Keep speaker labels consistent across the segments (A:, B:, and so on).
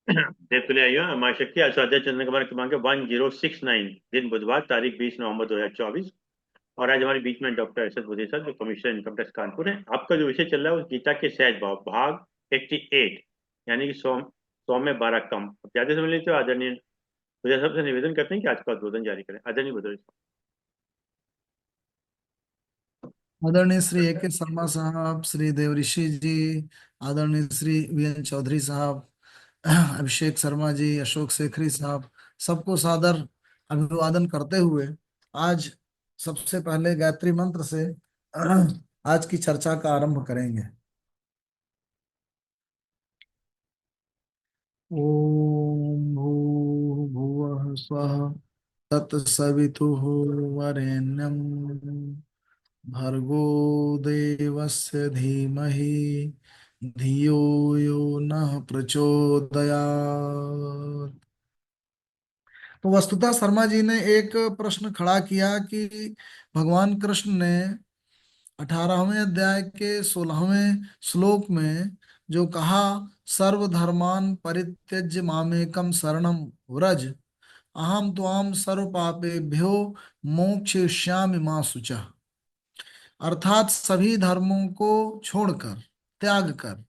A: देवतुल्य आइयो माँ शक्ति स्वाध्याय चंद्र कुमार क्रमांक 1069, दिन बुधवार, तारीख 20 नवंबर 2024। और आज हमारे बीच में डॉक्टर एस एस बुद्धि सर, जो कमिश्नर इनकम टैक्स कानपुर है। आपका जो विषय चल रहा है वो गीता के सहज भाव भाग 88, यानी कि 100 में 12 कम। ज्यादा समय लेते हो आदरणीय बुद्धि साहब से निवेदन करते हैं कि आज का उद्बोधन जारी करें। आदरणीय बुद्धि साहब।
B: आदरणीय श्री ए के शर्मा साहब, श्री देवऋषि जी, आदरणीय श्री वी एन चौधरी साहब, अभिषेक शर्मा जी, अशोक शेखरी साहब, सबको सादर अभिवादन करते हुए आज सबसे पहले गायत्री मंत्र से आज की चर्चा का आरंभ करेंगे। ओम भूर्भुवः स्वः तत्सवितुः वरेण्यं भर्गो देवस्य धीमहि धियो यो नः प्रचोदयात्। तो वस्तुतः शर्मा जी ने एक प्रश्न खड़ा किया कि भगवान कृष्ण ने 18वें अध्याय के 16वें श्लोक में जो कहा, सर्वधर्मान परित्यज्य मामेकम शरणम व्रज, अहम त्वाम सर्व पापेभ्यो मोक्षयिष्यामि मा शुचः। अर्थात सभी धर्मों को छोड़कर, त्याग कर,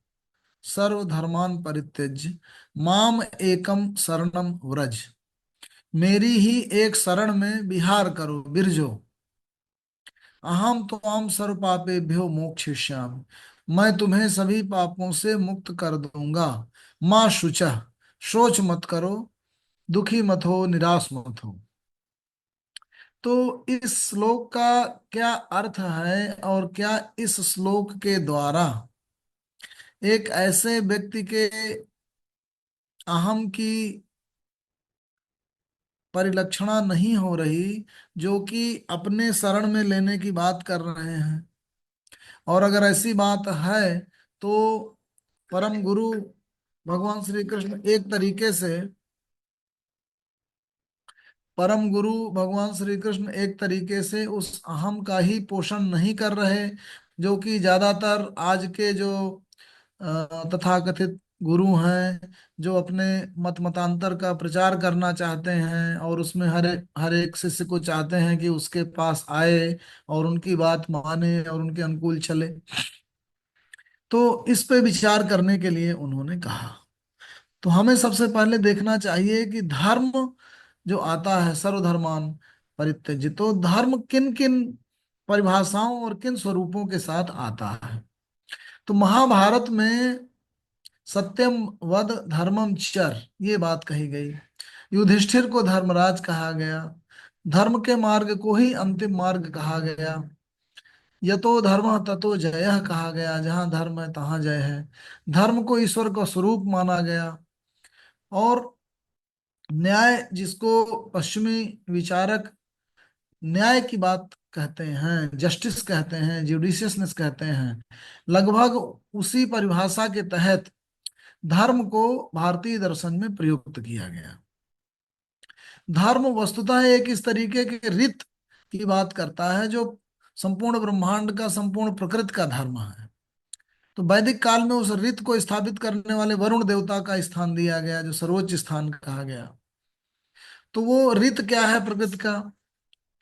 B: सर्वधर्मान परित्यज्य माम एकम शरणम व्रज, मेरी ही एक शरण में विहार करो, बिरजो। अहम त्वाम सर्व पापेभ्यो मोक्षयिष्यामि, मैं तुम्हें सभी पापों से मुक्त कर दूंगा। माँ शुचः, शोच मत करो, दुखी मत हो, निराश मत हो। तो इस श्लोक का क्या अर्थ है और क्या इस श्लोक के द्वारा एक ऐसे व्यक्ति के अहम की परिलक्षणा नहीं हो रही जो कि अपने शरण में लेने की बात कर रहे हैं। और अगर ऐसी बात है तो परम गुरु भगवान श्री कृष्ण एक तरीके से, परम गुरु भगवान श्री कृष्ण एक तरीके से उस अहम का ही पोषण नहीं कर रहे जो कि ज्यादातर आज के जो तथाकथित गुरु हैं, जो अपने मत मतांतर का प्रचार करना चाहते हैं और उसमें हर एक शिष्य को चाहते हैं कि उसके पास आए और उनकी बात माने और उनके अनुकूल चले। तो इस पे विचार करने के लिए उन्होंने कहा। तो हमें सबसे पहले देखना चाहिए कि धर्म जो आता है, सर्वधर्मान परित्यज्य, तो धर्म किन किन परिभाषाओं और किन स्वरूपों के साथ आता है। तो महाभारत में सत्यम वद धर्मम चर, ये बात कही गई। युधिष्ठिर को धर्मराज कहा गया। धर्म के मार्ग को ही अंतिम मार्ग कहा गया। यतो धर्म ततो जयः कहा गया, जहां धर्म है तहां जय है। धर्म को ईश्वर का स्वरूप माना गया। और न्याय, जिसको पश्चिमी विचारक न्याय की बात कहते हैं, जस्टिस कहते हैं, जुडिशियसनेस कहते हैं, लगभग उसी परिभाषा के तहत धर्म को भारतीय दर्शन में प्रयुक्त किया गया। धर्म वस्तुतः एक इस तरीके के रित की बात करता है जो संपूर्ण ब्रह्मांड का, संपूर्ण प्रकृति का धर्म है। तो वैदिक काल में उस रित को स्थापित करने वाले वरुण देवता का स्थान दिया गया, जो सर्वोच्च स्थान कहा गया। तो वो रित क्या है प्रकृति का,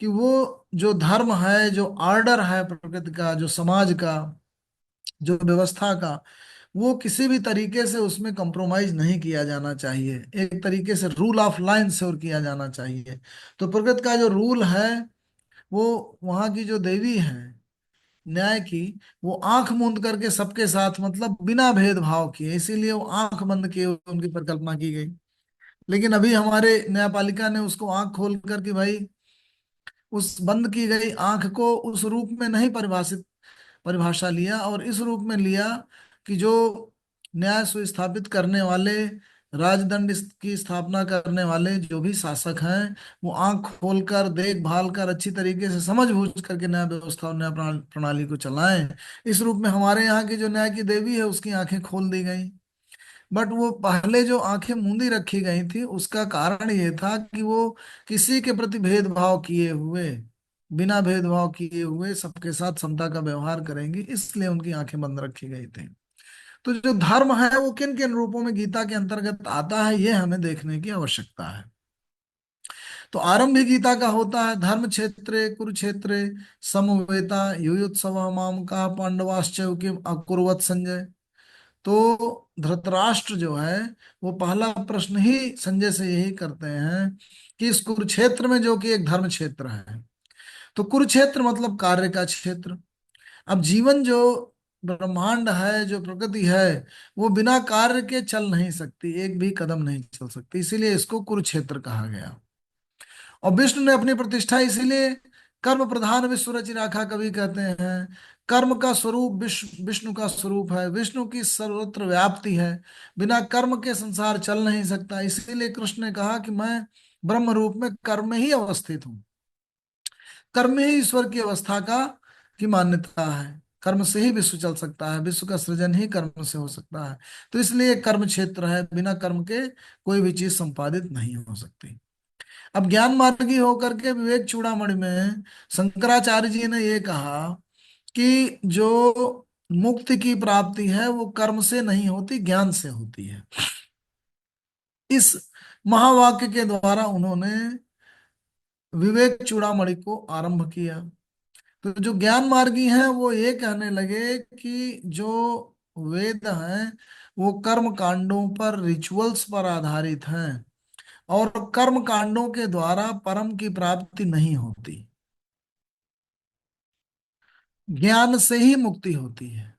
B: कि वो जो धर्म है, जो ऑर्डर है प्रकृति का, जो समाज का, जो व्यवस्था का, वो किसी भी तरीके से उसमें कंप्रोमाइज नहीं किया जाना चाहिए। एक तरीके से रूल ऑफ लाइन से और किया जाना चाहिए। तो प्रकृति का जो रूल है, वो वहां की जो देवी है न्याय की, वो आंख मूंद करके सबके साथ, मतलब बिना भेदभाव किए, इसीलिए वो आंख बंद किए उनकी परिकल्पना की गई। लेकिन अभी हमारे न्यायपालिका ने उसको आंख खोल कर कि भाई, उस बंद की गई आंख को उस रूप में नहीं परिभाषा लिया, और इस रूप में लिया कि जो न्याय सुस्थापित करने वाले, राजदंड की स्थापना करने वाले जो भी शासक हैं, वो आंख खोलकर, देखभाल कर, अच्छी तरीके से समझ बूझ करके न्याय व्यवस्था और न्याय प्रणाली को चलाएं। इस रूप में हमारे यहाँ की जो न्याय की देवी है उसकी आंखें खोल दी गई। बट वो पहले जो आंखें मूंदी रखी गई थी उसका कारण ये था कि वो किसी के प्रति भेदभाव किए हुए, बिना भेदभाव किए हुए सबके साथ समता का व्यवहार करेंगी, इसलिए उनकी आंखें बंद रखी गई थी। तो जो धर्म है वो किन किन रूपों में गीता के अंतर्गत आता है, ये हमें देखने की आवश्यकता है। तो आरंभ ही गीता का होता है, धर्म क्षेत्रे कुरुक्षेत्रे समवेता युयुत्सव माम का पांडवाश्च किम अकुर्वत संजय। तो धृतराष्ट्र जो है वो पहला प्रश्न ही संजय से यही करते हैं कि इस कुरुक्षेत्र में, जो कि एक धर्म क्षेत्र है, तो कुरुक्षेत्र मतलब कार्य का क्षेत्र। अब जीवन जो ब्रह्मांड है, जो प्रकृति है, वो बिना कार्य के चल नहीं सकती, एक भी कदम नहीं चल सकती, इसीलिए इसको कुरुक्षेत्र कहा गया। और विष्णु ने अपनी प्रतिष्ठा इसीलिए कर्म प्रधान विश्व रचि राखा, कवि कहते हैं कर्म का स्वरूप विश्व, विष्णु का स्वरूप है, विष्णु की सर्वत्र व्याप्ति है, बिना कर्म के संसार चल नहीं सकता। इसीलिए कृष्ण ने कहा कि मैं ब्रह्म रूप में कर्म में ही अवस्थित हूँ, कर्म में ही ईश्वर की अवस्था का की मान्यता है, कर्म से ही विश्व चल सकता है, विश्व का सृजन ही कर्म से हो सकता है। तो इसलिए कर्म क्षेत्र है, बिना कर्म के कोई भी चीज संपादित नहीं हो सकती। अब ज्ञान मार्गी होकर के विवेक चूड़ामणि में शंकराचार्य जी ने ये कहा कि जो मुक्ति की प्राप्ति है वो कर्म से नहीं होती, ज्ञान से होती है। इस महावाक्य के द्वारा उन्होंने विवेक चूड़ामणि को आरंभ किया। तो जो ज्ञान मार्गी हैं वो ये कहने लगे कि जो वेद हैं वो कर्म कांडों पर, रिचुअल्स पर आधारित हैं, और कर्म कांडों के द्वारा परम की प्राप्ति नहीं होती, ज्ञान से ही मुक्ति होती है।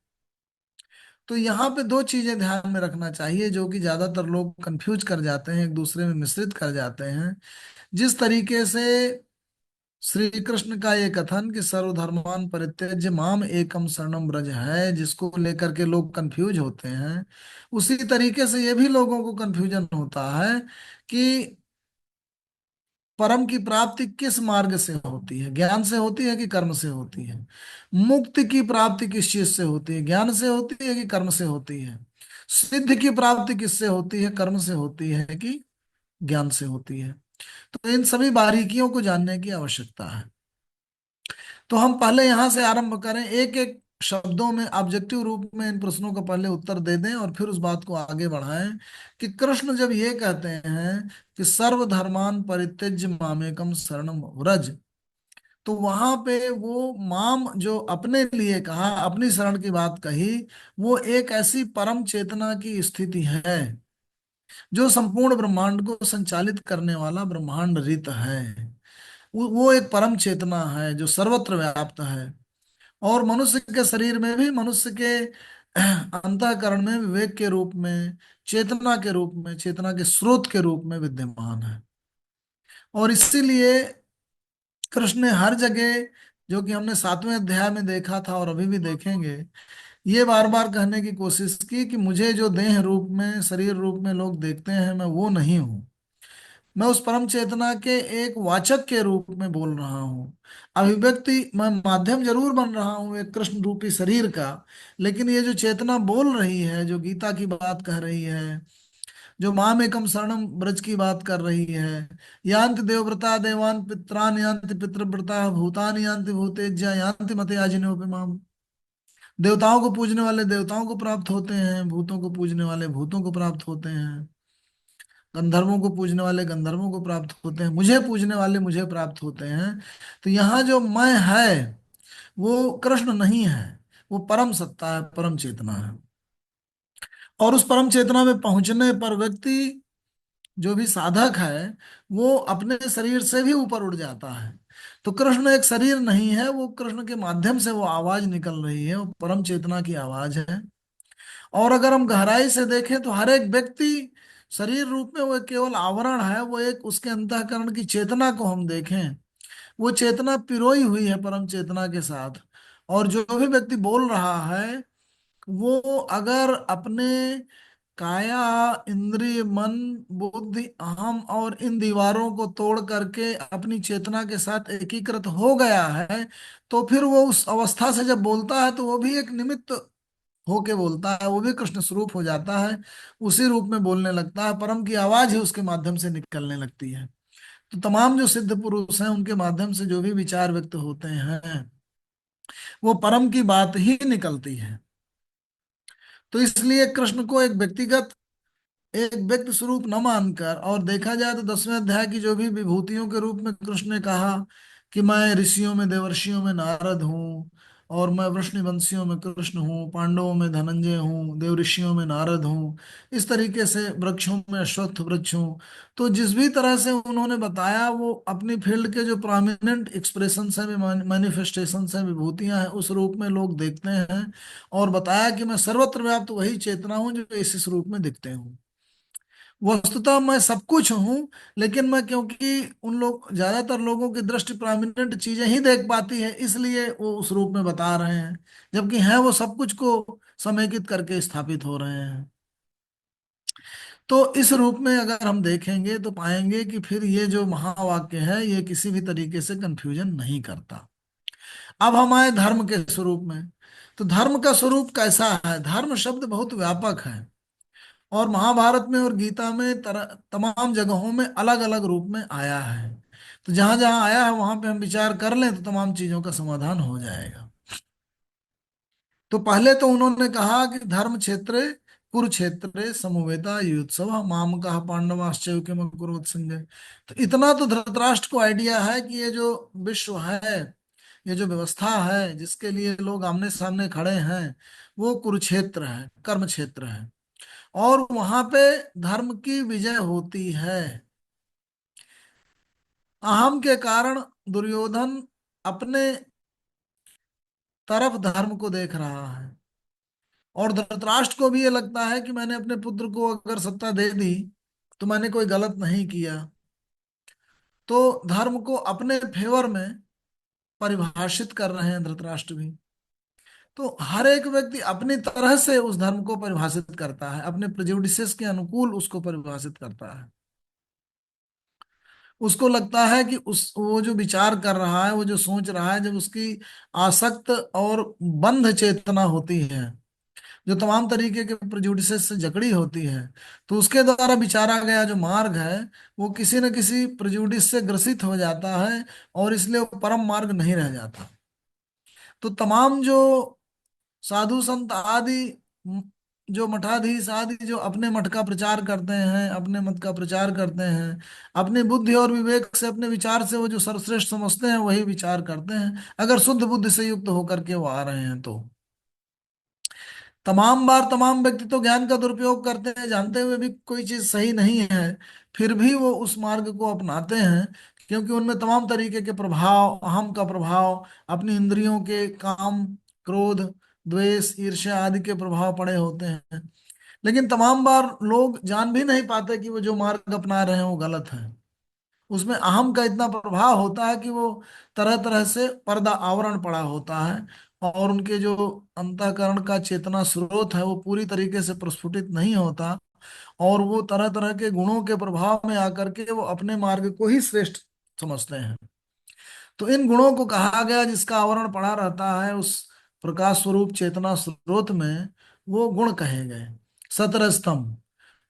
B: तो यहाँ पे दो चीजें ध्यान में रखना चाहिए, जो कि ज्यादातर लोग कंफ्यूज कर जाते हैं, एक दूसरे में मिश्रित कर जाते हैं। जिस तरीके से श्री कृष्ण का ये कथन कि सर्वधर्मान परित्यज्य माम एकम शरणम ब्रज है, जिसको लेकर के लोग कंफ्यूज होते हैं, उसी तरीके से ये भी लोगों को कंफ्यूजन होता है कि परम की प्राप्ति किस मार्ग से होती है, ज्ञान से होती है कि कर्म से होती है। मुक्ति की प्राप्ति किस चीज से होती है, ज्ञान से होती है कि कर्म से होती है। सिद्ध की प्राप्ति किससे होती है, कर्म से होती है कि ज्ञान से होती है। तो इन सभी बारीकियों को जानने की आवश्यकता है। तो हम पहले यहां से आरंभ करें, एक एक शब्दों में ऑब्जेक्टिव रूप में इन प्रश्नों का पहले उत्तर दे दें और फिर उस बात को आगे बढ़ाएं कि कृष्ण जब ये कहते हैं कि सर्वधर्मान परित्यज्य मामेकम शरणम व्रज, तो वहां पे वो माम जो अपने लिए कहा, अपनी शरण की बात कही, वो एक ऐसी परम चेतना की स्थिति है जो संपूर्ण ब्रह्मांड को संचालित करने वाला ब्रह्मांड रित है। वो एक परम चेतना है जो सर्वत्र व्याप्त है, और मनुष्य के शरीर में भी, मनुष्य के अंतःकरण में विवेक के रूप में, चेतना के रूप में, चेतना के स्रोत के रूप में विद्यमान है। और इसीलिए कृष्ण ने हर जगह, जो कि हमने 7वें अध्याय में देखा था और अभी भी देखेंगे, ये बार बार कहने की कोशिश की कि मुझे जो देह रूप में, शरीर रूप में लोग देखते हैं, मैं वो नहीं हूँ, मैं उस परम चेतना के एक वाचक के रूप में बोल रहा हूँ। अभिव्यक्ति, मैं माध्यम जरूर बन रहा हूँ एक कृष्ण रूपी शरीर का, लेकिन ये जो चेतना बोल रही है, जो गीता की बात कह रही है, जो माम एकम शरणम ब्रज की बात कर रही है, यान्ति देवव्रता देवान पित्रान यान्ति पितृव्रता भूतानि यान्ति भूतेज्या यान्ति मते आजिनोपमाम। देवताओं को पूजने वाले देवताओं को प्राप्त होते हैं, भूतों को पूजने वाले भूतों को प्राप्त होते हैं, गंधर्वों को पूजने वाले गंधर्वों को प्राप्त होते हैं, मुझे पूजने वाले मुझे प्राप्त होते हैं। तो यहाँ जो मैं है वो कृष्ण नहीं है, वो परम सत्ता है, परम चेतना है। और उस परम चेतना में पहुंचने पर व्यक्ति, जो भी साधक है, वो अपने शरीर से भी ऊपर उड़ जाता है। तो कृष्ण एक शरीर नहीं है, वो कृष्ण के माध्यम से वो आवाज निकल रही है, वो परम चेतना की आवाज है। और अगर हम गहराई से देखें तो हर एक व्यक्ति शरीर रूप में वो एक केवल आवरण है, वो एक उसके अंतःकरण की चेतना को हम देखें, वो चेतना पिरोई हुई है परम चेतना के साथ। और जो भी व्यक्ति बोल रहा है वो अगर अपने काया, इंद्रिय, मन, बुद्धि, अहम और इन दीवारों को तोड़ करके अपनी चेतना के साथ एकीकृत हो गया है, तो फिर वो उस अवस्था से जब बोलता है तो वो भी एक निमित्त होके बोलता है, वो भी कृष्ण स्वरूप हो जाता है, उसी रूप में बोलने लगता है, परम की आवाज ही उसके माध्यम से निकलने लगती है। तो तमाम जो सिद्ध पुरुष हैं उनके माध्यम से जो भी विचार व्यक्त होते हैं वो परम की बात ही निकलती है। तो इसलिए कृष्ण को एक व्यक्ति स्वरूप न मानकर, और देखा जाए तो 10वें अध्याय की जो भी विभूतियों के रूप में कृष्ण ने कहा कि मैं ऋषियों में देवर्षियों में नारद हूँ, और मैं वृष्णिवंशियों में कृष्ण हूँ, पांडवों में धनंजय हूँ, देव ऋषियों में नारद हूँ, इस तरीके से वृक्षों में अश्वत्थ वृक्ष हूँ। तो जिस भी तरह से उन्होंने बताया, वो अपनी फील्ड के जो प्रोमिनेंट एक्सप्रेशंस हैं, मैनिफेस्टेशंस हैं, विभूतियां हैं, उस रूप में लोग देखते हैं। और बताया कि मैं सर्वत्र व्याप्त वही चेतना हूँ जो इस रूप में दिखते हूँ। वस्तुतः मैं सब कुछ हूं, लेकिन मैं, क्योंकि उन लोग, ज्यादातर लोगों की दृष्टि प्रोमिनेंट चीजें ही देख पाती है, इसलिए वो उस रूप में बता रहे हैं, जबकि है वो सब कुछ को समेकित करके स्थापित हो रहे हैं। तो इस रूप में अगर हम देखेंगे तो पाएंगे कि फिर ये जो महावाक्य है ये किसी भी तरीके से कंफ्यूजन नहीं करता। अब हम आए धर्म के स्वरूप में। तो धर्म का स्वरूप कैसा है? धर्म शब्द बहुत व्यापक है, और महाभारत में और गीता में तमाम जगहों में अलग अलग रूप में आया है। तो जहां जहां आया है वहां पे हम विचार कर लें तो तमाम चीजों का समाधान हो जाएगा। तो पहले तो उन्होंने कहा कि धर्म क्षेत्रे कुरुक्षेत्रे समवेता युत्सव माम कहा पांडवाश्चैव किम कुरुवत संजय। तो इतना तो धृतराष्ट्र को आइडिया है कि ये जो विश्व है, ये जो व्यवस्था है जिसके लिए लोग आमने सामने खड़े हैं, वो कुरुक्षेत्र है, कर्म क्षेत्र है। और वहां पे धर्म की विजय होती है। अहम के कारण दुर्योधन अपने तरफ धर्म को देख रहा है, और धृतराष्ट्र को भी ये लगता है कि मैंने अपने पुत्र को अगर सत्ता दे दी तो मैंने कोई गलत नहीं किया। तो धर्म को अपने फेवर में परिभाषित कर रहे हैं धृतराष्ट्र भी। तो हर एक व्यक्ति अपनी तरह से उस धर्म को परिभाषित करता है, अपने प्रेजुडिसेस के अनुकूल उसको परिभाषित करता है। उसको लगता है कि उस वो जो विचार कर रहा है, वो जो सोच रहा है, जब उसकी आसक्त और बंध चेतना होती है, जो तमाम तरीके के प्रेजुडिसेस से जकड़ी होती है, तो उसके द्वारा विचारा गया जो मार्ग है वो किसी न किसी प्रेजुडिस से ग्रसित हो जाता है, और इसलिए वो परम मार्ग नहीं रह जाता। तो तमाम जो साधु संत आदि, म- जो मठाधीश आदि जो अपने मठ का प्रचार करते हैं, अपने मत का प्रचार करते हैं, अपनी बुद्धि और विवेक से, अपने विचार से वो जो सर्वश्रेष्ठ समझते हैं वही विचार करते हैं, अगर शुद्ध बुद्धि से युक्त होकर के वो आ रहे हैं तो। तमाम बार तमाम व्यक्ति तो ज्ञान का दुरुपयोग करते हैं, जानते हुए भी कोई चीज सही नहीं है, फिर भी वो उस मार्ग को अपनाते हैं, क्योंकि उनमें तमाम तरीके के प्रभाव, अहम का प्रभाव, अपनी इंद्रियों के काम, क्रोध, द्वेष, ईर्ष्या आदि के प्रभाव पड़े होते हैं। लेकिन तमाम बार लोग जान भी नहीं पाते कि वो जो मार्ग अपना रहे हैं वो गलत है। उसमें अहम का इतना प्रभाव होता है कि वो तरह तरह से पर्दा आवरण पड़ा होता है, और उनके जो अंतःकरण का चेतना स्रोत है वो पूरी तरीके से प्रस्फुटित नहीं होता, और वो तरह तरह के गुणों के प्रभाव में आकर के वो अपने मार्ग को ही श्रेष्ठ समझते हैं। तो इन गुणों को कहा गया, जिसका आवरण पड़ा रहता है उस प्रकाश स्वरूप चेतना स्रोत में, वो गुण कहे गए, 17 स्तंभ।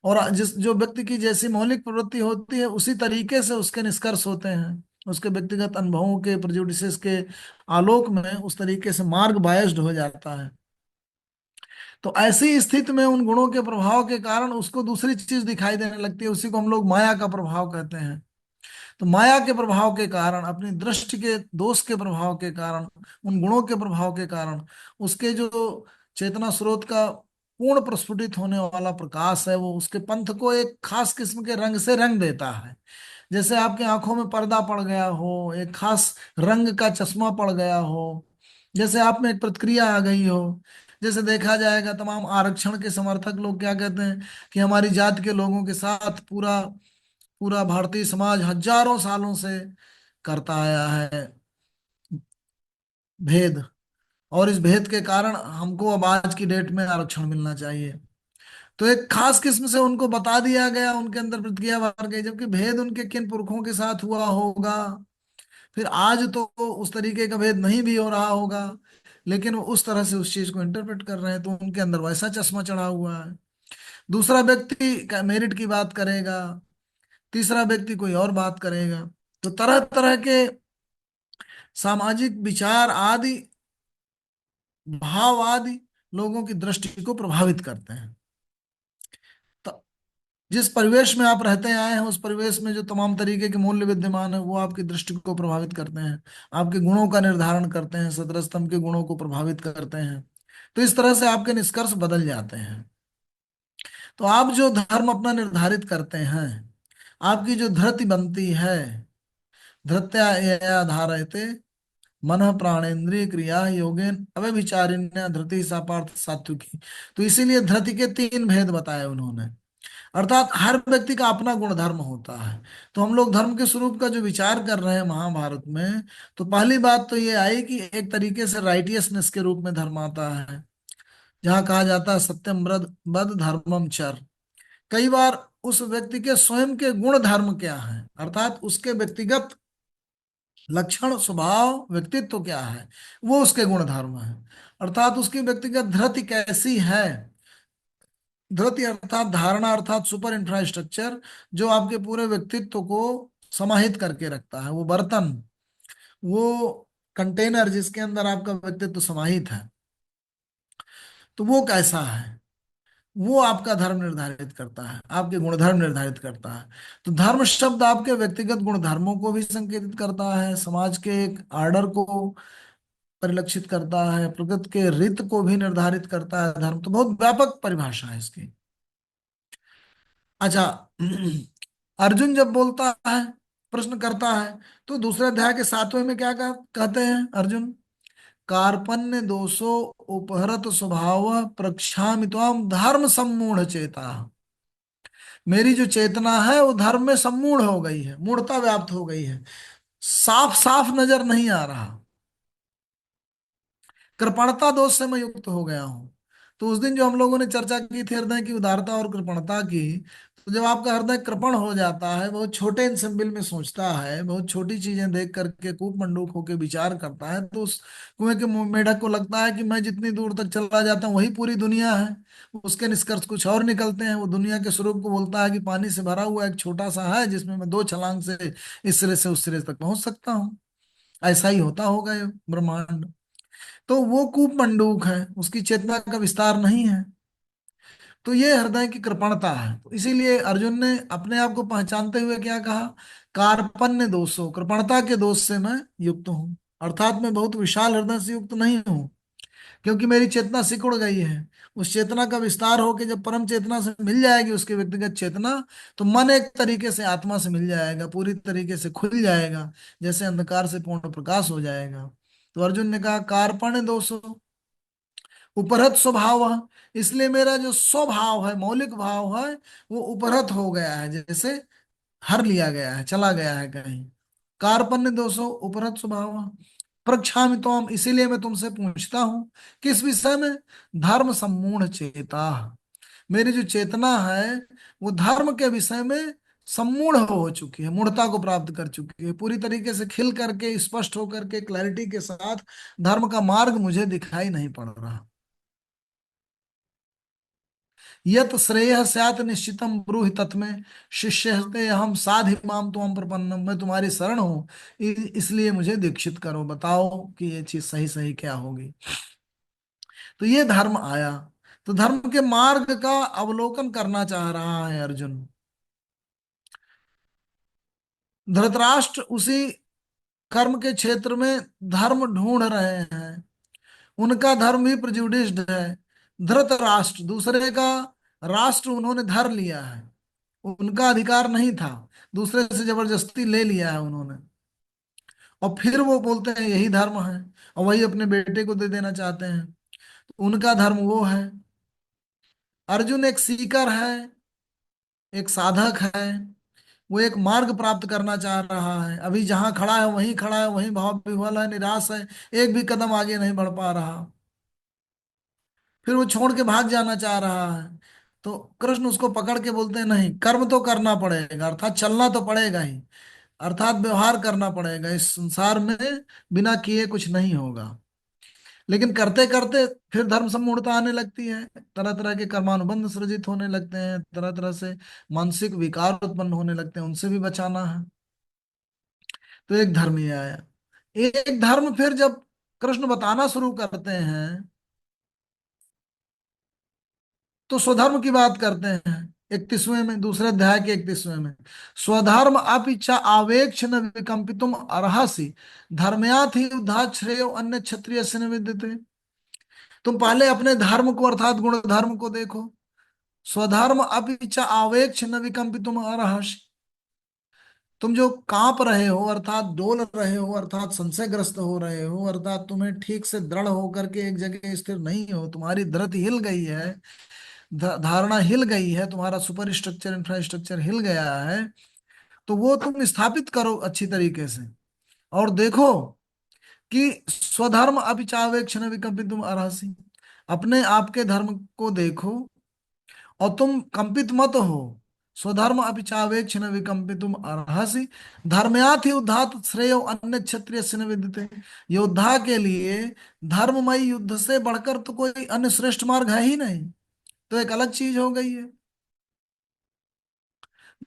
B: और जिस जो व्यक्ति की जैसी मौलिक प्रवृत्ति होती है उसी तरीके से उसके निष्कर्ष होते हैं, उसके व्यक्तिगत अनुभवों के प्रेजुडिसेस के आलोक में उस तरीके से मार्ग बायस्ड हो जाता है। तो ऐसी स्थिति में उन गुणों के प्रभाव के कारण उसको दूसरी चीज दिखाई देने लगती है, उसी को हम लोग माया का प्रभाव कहते हैं। तो माया के प्रभाव के कारण, अपनी दृष्टि के दोष के प्रभाव के कारण, उन गुणों के प्रभाव के कारण, उसके जो चेतना स्रोत का पूर्ण प्रस्फुटित होने वाला प्रकाश है वो उसके पंथ को एक खास किस्म के रंग से रंग देता है। जैसे आपकी आंखों में पर्दा पड़ गया हो, एक खास रंग का चश्मा पड़ गया हो, जैसे आप में एक प्रतिक्रिया आ गई हो। जैसे देखा जाएगा तमाम आरक्षण के समर्थक लोग क्या कहते हैं कि हमारी जात के लोगों के साथ पूरा पूरा भारतीय समाज हजारों सालों से करता आया है भेद, और इस भेद के कारण हमको अब आज की डेट में आरक्षण मिलना चाहिए। तो एक खास किस्म से उनको बता दिया गया, उनके अंदर प्रतिक्रिया भर गई, जबकि भेद उनके किन पुरखों के साथ हुआ होगा, फिर आज तो उस तरीके का भेद नहीं भी हो रहा होगा, लेकिन वो उस तरह से उस चीज को इंटरप्रेट कर रहे हैं, तो उनके अंदर वैसा चश्मा चढ़ा हुआ है। दूसरा व्यक्ति का मेरिट की बात करेगा, तीसरा व्यक्ति कोई और बात करेगा। तो तरह तरह के सामाजिक विचार आदि, भाव आदि, लोगों की दृष्टि को प्रभावित करते हैं। तो जिस परिवेश में आप रहते आए हैं, उस परिवेश में जो तमाम तरीके के मूल्य विद्यमान है, वो आपकी दृष्टि को प्रभावित करते हैं, आपके गुणों का निर्धारण करते हैं, सत्रह स्तंभ के गुणों को प्रभावित करते हैं। तो इस तरह से आपके निष्कर्ष बदल जाते हैं। तो आप जो धर्म अपना निर्धारित करते हैं, आपकी जो धृति बनती है, धृत्या यया धारयते मन प्राणेन्द्रिय क्रिया योगेन अव्यभिचारिण्य धृति सा पार्थ सात्विकी। तो इसीलिए धृति के तीन भेद बताए उन्होंने। अर्थात हर व्यक्ति का अपना गुणधर्म होता है। तो हम लोग धर्म के स्वरूप का जो विचार कर रहे हैं महाभारत में, तो पहली बात तो ये आई कि एक तरीके से राइटियसनेस के रूप में धर्म आता है, जहाँ कहा जाता है सत्यम बद धर्मम चर। कई बार उस व्यक्ति के स्वयं के गुण धर्म क्या है, अर्थात उसके व्यक्तिगत लक्षण स्वभाव व्यक्तित्व क्या है, वो उसके गुण धर्म है। अर्थात उसकी व्यक्तिगत धृति कैसी है। धृति अर्थात धारणा, अर्थात सुपर इंफ्रास्ट्रक्चर, जो आपके पूरे व्यक्तित्व को समाहित करके रखता है, वो बर्तन, वो कंटेनर जिसके अंदर आपका व्यक्तित्व समाहित है, तो वो कैसा है, वो आपका धर्म निर्धारित करता है, आपके गुणधर्म निर्धारित करता है। तो धर्म शब्द आपके व्यक्तिगत गुणधर्मों को भी संकेतित करता है, समाज के एक आर्डर को परिलक्षित करता है, प्रकृति के रित को भी निर्धारित करता है धर्म। तो बहुत व्यापक परिभाषा है इसकी। अच्छा, अर्जुन जब बोलता है, प्रश्न करता है, तो दूसरे अध्याय के 7वें में क्या कहते हैं अर्जुन? कार्पण्य दोषो उपहरत स्वभाव प्रक्षामि त्वाम धर्म सम्मूढ़ चेता। मेरी जो चेतना है वो धर्म में सम्मूढ़ हो गई है, मूढ़ता व्याप्त हो गई है, साफ साफ नजर नहीं आ रहा। कृपणता दोष से मैं युक्त हो गया हूं। तो उस दिन जो हम लोगों ने चर्चा की थी हृदय की उदारता और कृपणता की, तो जब आपका हृदय कृपण हो जाता है, बहुत छोटे इंसिम्बल में सोचता है, बहुत छोटी चीजें देख करके कूप मंडूक होकर विचार करता है, तो उस कुएं के मेढक को लगता है कि मैं जितनी दूर तक चला जाता हूँ वही पूरी दुनिया है। उसके निष्कर्ष कुछ और निकलते हैं। वो दुनिया के स्वरूप को बोलता है कि पानी से भरा हुआ एक छोटा सा है, जिसमें मैं 2 छलांग से इस सिरे से उस सिरे तक पहुंच सकता हूँ। ऐसा ही होता होगा ये ब्रह्मांड। तो वो कूप मंडूक है, उसकी चेतना का विस्तार नहीं है। तो ये हृदय की कृपणता है। तो इसीलिए अर्जुन ने अपने आप को पहचानते हुए क्या कहा? कार्पण्य दोषो, कृपणता के दोष से मैं युक्त हूँ। अर्थात मैं बहुत विशाल हृदय से युक्त नहीं हूँ, क्योंकि मेरी चेतना सिकुड़ गई है। उस चेतना का विस्तार होकर जब परम चेतना से मिल जाएगी उसकी व्यक्तिगत चेतना, तो मन एक तरीके से आत्मा से मिल जाएगा, पूरी तरीके से खुल जाएगा, जैसे अंधकार से पूर्ण प्रकाश हो जाएगा। तो अर्जुन ने कहा कार्पण्य दोषो उपरत स्वभाव, इसलिए मेरा जो स्वभाव है, मौलिक भाव है, वो उपरत हो गया है, जैसे हर लिया गया है, चला गया है कहीं। कार्पण्य दोषो उपरत स्वभाव प्रक्षामि त्वम, इसीलिए मैं तुमसे पूछता हूँ किस विषय में? धर्म सम्मूढ़ चेता, मेरी जो चेतना है वो धर्म के विषय में सम्मूढ़ हो चुकी है, मूढ़ता को प्राप्त कर चुकी है, पूरी तरीके से खिल करके स्पष्ट होकर के क्लैरिटी के साथ धर्म का मार्ग मुझे दिखाई नहीं पड़ रहा। यत श्रेय स्यात् निश्चितम ब्रूहि तत्मे शिष्यस्ते हम साधि माम तुम प्रपन्नम, मैं तुम्हारी शरण हूं, इसलिए मुझे दीक्षित करो, बताओ कि ये चीज सही सही क्या होगी। तो ये धर्म आया। तो धर्म के मार्ग का अवलोकन करना चाह रहा है अर्जुन। धृतराष्ट्र उसी कर्म के क्षेत्र में धर्म ढूंढ रहे हैं, उनका धर्म भी प्रेजुडिस्ड है। धृतराष्ट्र दूसरे का राष्ट्र उन्होंने धर लिया है, उनका अधिकार नहीं था, दूसरे से जबरदस्ती ले लिया है उन्होंने, और फिर वो बोलते हैं यही धर्म है, और वही अपने बेटे को दे देना चाहते हैं। उनका धर्म वो है। अर्जुन एक सीकर है, एक साधक है, वो एक मार्ग प्राप्त करना चाह रहा है। अभी जहां खड़ा है वहीं खड़ा है, वहीं भाव विह्वल है, निराश है, एक भी कदम आगे नहीं बढ़ पा रहा। फिर वो छोड़ के भाग जाना चाह रहा है। तो कृष्ण उसको पकड़ के बोलते हैं नहीं, कर्म तो करना पड़ेगा, अर्थात चलना तो पड़ेगा ही, अर्थात व्यवहार करना पड़ेगा इस संसार में, बिना किए कुछ नहीं होगा। लेकिन करते करते फिर धर्म सम्मूढ़ता आने लगती है, तरह तरह के कर्मानुबंध सृजित होने लगते हैं, तरह तरह से मानसिक विकार उत्पन्न होने लगते हैं, उनसे भी बचाना है। तो एक धर्म ये आया। एक धर्म फिर जब कृष्ण बताना शुरू करते हैं तो स्वधर्म की बात करते हैं 31वें में, दूसरे अध्याय के 31वें में। स्वधर्म अपिचा आवेक्षण विकंपितुम अर्हसि, धर्मयाथ ही युद्धात् श्रेयो अन्य क्षत्रिय न विद्यते। तुम पहले अपने धर्म को अर्थात गुण धर्म को देखो। स्वधर्म अपिचा आवेक्षण विकंपितुम अर्हसि, तुम जो कांप रहे हो अर्थात डोल रहे हो अर्थात संशयग्रस्त हो रहे हो अर्थात तुम्हें ठीक से दृढ़ होकर के एक जगह स्थिर नहीं हो, तुम्हारी धृति हिल गई है, धारणा हिल गई है, तुम्हारा सुपर स्ट्रक्चर इंफ्रास्ट्रक्चर हिल गया है, तो वो तुम स्थापित करो अच्छी तरीके से। और देखो कि स्वधर्म अपिचावेक्षण विकंपितुम अर्हसि, अपने आप के धर्म को देखो और तुम कंपित मत हो। स्वधर्म अपिचावेक्षण विकंपितुम अर्हसि, धर्मयाथ ही युद्धात् श्रेयो अन्य क्षत्रिय न विद्यते। योद्धा के लिए धर्ममय युद्ध से बढ़कर तो कोई अन्य श्रेष्ठ मार्ग है ही नहीं, तो एक अलग चीज हो गई है।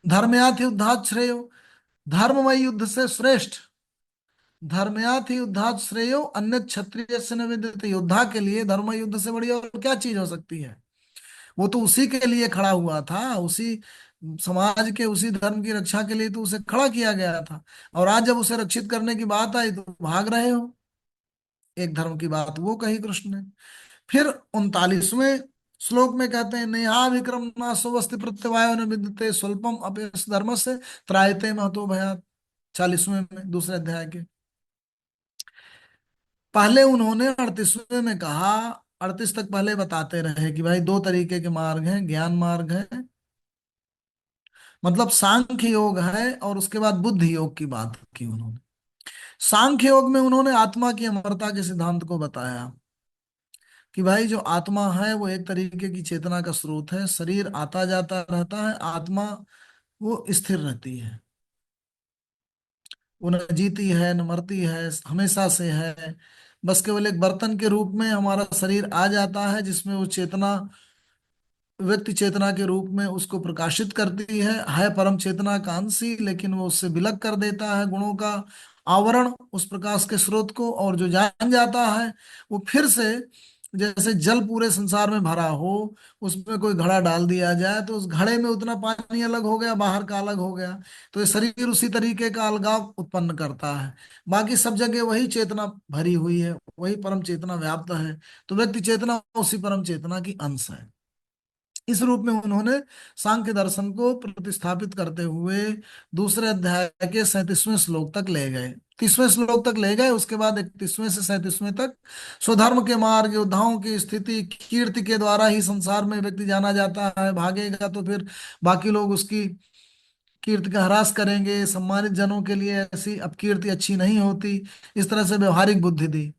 B: धर्मयाथ युद्धात् श्रेयो, धर्ममय युद्ध से श्रेष्ठ, धर्मयाथ युद्धात् श्रेयो अन्य क्षत्रिय से न विद्यते। योद्धा के लिए धर्म युद्ध से बढ़िया और क्या चीज हो सकती है। वो तो उसी के लिए खड़ा हुआ था, उसी समाज के उसी धर्म की रक्षा के लिए तो उसे खड़ा किया गया था, और आज जब उसे रक्षित करने की बात आई तो भाग रहे हो। एक धर्म की बात वो कही कृष्ण ने। फिर 39वें श्लोक में कहते हैं, नेहा विक्रम ना स्वस्ति प्रत्यवायो न विद्यते स्वल्पम अपेस धर्म से त्रायते महतो भयात। 40वें में दूसरे अध्याय के पहले उन्होंने 38वें में कहा, 38 तक पहले बताते रहे कि भाई दो तरीके के मार्ग हैं, ज्ञान मार्ग है मतलब सांख्य योग है, और उसके बाद बुद्धि योग की बात की उन्होंने। सांख्य योग में उन्होंने आत्मा की अमरता के सिद्धांत को बताया कि भाई जो आत्मा है वो एक तरीके की चेतना का स्रोत है, शरीर आता जाता रहता है, आत्मा वो स्थिर रहती है, वो न जीती है न मरती है, हमेशा से है। बस केवल एक बर्तन के रूप में हमारा शरीर आ जाता है जिसमें वो चेतना व्यक्ति चेतना के रूप में उसको प्रकाशित करती है परम चेतना का अंश ही, लेकिन वो उससे विलग कर देता है गुणों का आवरण उस प्रकाश के स्रोत को, और जो जान जाता है वो फिर से, जैसे जल पूरे संसार में भरा हो, उसमें कोई घड़ा डाल दिया जाए तो उस घड़े में उतना पानी अलग हो गया, बाहर का अलग हो गया, तो ये शरीर उसी तरीके का अलगाव उत्पन्न करता है। बाकी सब जगह वही चेतना भरी हुई है, वही परम चेतना व्याप्त है, तो व्यक्ति चेतना उसी परम चेतना की अंश है। इस रूप में उन्होंने सांख्य दर्शन को प्रतिस्थापित करते हुए दूसरे अध्याय के 37वें श्लोक तक ले गए, 30वें श्लोक तक ले गए, उसके बाद 31वें से 37वें तक स्वधर्म के मार्ग योद्धाओं की स्थिति कीर्ति के द्वारा ही संसार में व्यक्ति जाना जाता है, भागेगा तो फिर बाकी लोग उसकी कीर्ति का ह्रास करेंगे, सम्मानित जनों के लिए ऐसी अपकीर्ति अच्छी नहीं होती, इस तरह से व्यवहारिक बुद्धि दी।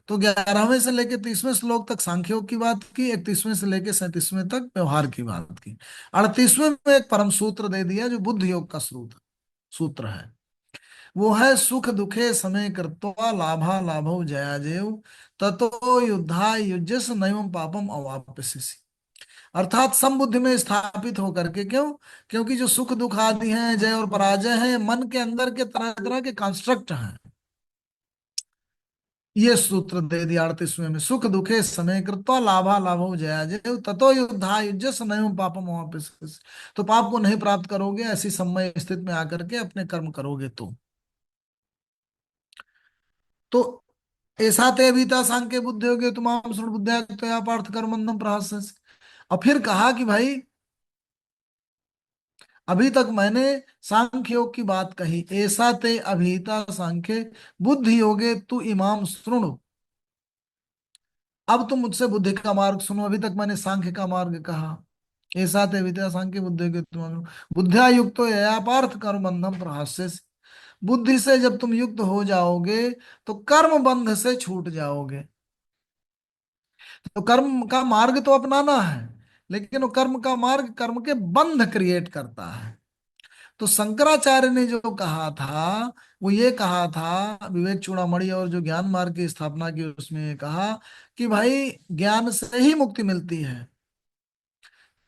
B: तो 11वें से लेकर 30वें श्लोक तक सांख्योग की बात की, 31वें से लेकर 37वें तक व्यवहार की बात की। 38वें में एक परम सूत्र दे दिया जो बुद्धि योग का सूत्र है, वो है सुख दुखे समय कृत्वा लाभा लाभो जया जेव ततो युद्धा युजस नैवं पापम अवाप्यसिसि। अर्थात समबुद्धि में स्थापित होकर के, क्यों? क्योंकि जो सुख दुख आदि हैं, जय और पराजय हैं, मन के अंदर के तरह तरह के कंस्ट्रक्ट हैं। ये सूत्र दे दिया 38वें में, सुख दुखे समय कृत्वा लाभा लाभो जया जय ततो युद्धा युजस नैवं पापम अवाप्यसिसि। तो पाप को नहीं प्राप्त करोगे ऐसी समय स्थिति में आकर के अपने कर्म करोगे तो ऐसा ते अभिता सांख्य बुद्धि होगे तुम श्रुण बुद्धिया तो या पार्थ कर्मंदम प्रहास्य। और फिर कहा कि भाई अभी तक मैंने सांख्य योग की बात कही, ऐसा ते अभिता सांख्य बुद्धि योगे तू इमाम श्रृणु। अब तुम मुझसे बुद्धि का मार्ग सुनो, अभी तक मैंने सांख्य का मार्ग कहा। ऐसा ते अभिता सांख्य बुद्धि योगे तुम बुद्धिया युक्तो यया पार्थ कर्मबंधम प्रहास्य। बुद्धि से जब तुम युक्त हो जाओगे तो कर्म बंध से छूट जाओगे। तो कर्म का मार्ग तो अपनाना है, लेकिन वो कर्म का मार्ग कर्म के बंध क्रिएट करता है। तो शंकराचार्य ने जो कहा था वो ये कहा था, विवेक चूड़ामणि और जो ज्ञान मार्ग की स्थापना की उसमें ये कहा कि भाई ज्ञान से ही मुक्ति मिलती है,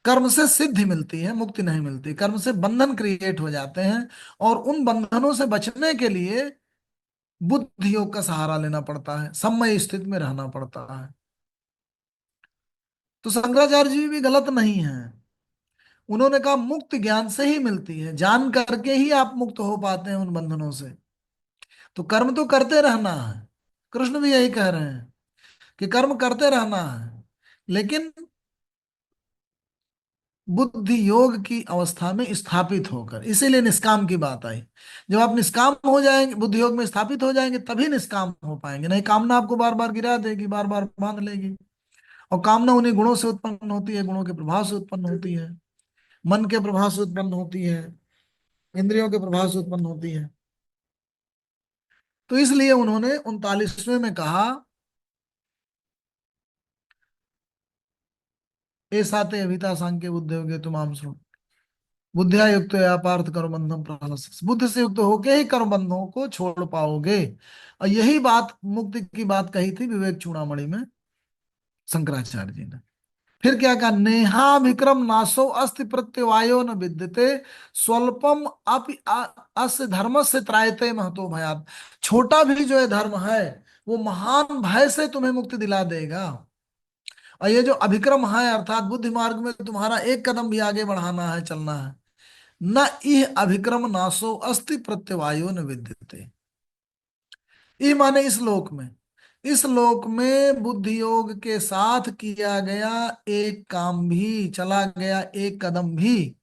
B: कर्म से सिद्धि मिलती है, मुक्ति नहीं मिलती। कर्म से बंधन क्रिएट हो जाते हैं, और उन बंधनों से बचने के लिए बुद्धि योग का सहारा लेना पड़ता है, समय स्थिति में रहना पड़ता है। तो शंकराचार्य जी भी गलत नहीं है। उन्होंने कहा मुक्त ज्ञान से ही मिलती है, जान करके ही आप मुक्त हो पाते हैं उन बंधनों से। तो कर्म तो करते रहना है, कृष्ण भी यही कह रहे हैं कि कर्म करते रहना है, लेकिन बुद्धि योग की अवस्था में स्थापित होकर, इसीलिए निष्काम की बात आई। जब आप निष्काम हो जाएंगे, बुद्धि योग में स्थापित हो जाएंगे, तभी निष्काम हो पाएंगे। नहीं, कामना आपको बार बार गिरा देगी, बार बार बांध लेगी। और कामना उन्हीं गुणों से उत्पन्न होती है, गुणों के प्रभाव से उत्पन्न होती है, मन के प्रभाव से उत्पन्न होती है, इंद्रियों के प्रभाव से उत्पन्न होती है। तो इसलिए उन्होंने 39वें में कहा, ऐसा ते अभिता सांख्य बुद्धि होगे तुम आम सुन, बुद्धिया युक्त या पार्थ कर्म बंधन प्रहारस्य। बुद्धि से युक्त होके ही कर्म बंधनों को छोड़ पाओगे। और यही बात, मुक्ति की बात कही थी विवेक चूड़ामणि में शंकराचार्य जी ने। फिर क्या कहा, नेहा विक्रम नासो अस्ति प्रत्यवायो न विद्यते स्वल्पम अपि अस्य धर्म से त्रायते महतो भयात। छोटा भी जो है धर्म है, वो महान भय से तुम्हें मुक्ति दिला देगा। और ये जो अभिक्रम है, अर्थात बुद्धि मार्ग में तुम्हारा एक कदम भी आगे बढ़ाना है, चलना है, न इह अभिक्रम नासो अस्ति प्रत्यवायो न विद्यते। ये माने इस लोक में बुद्धि योग के साथ किया गया एक काम भी, चला गया एक कदम भी,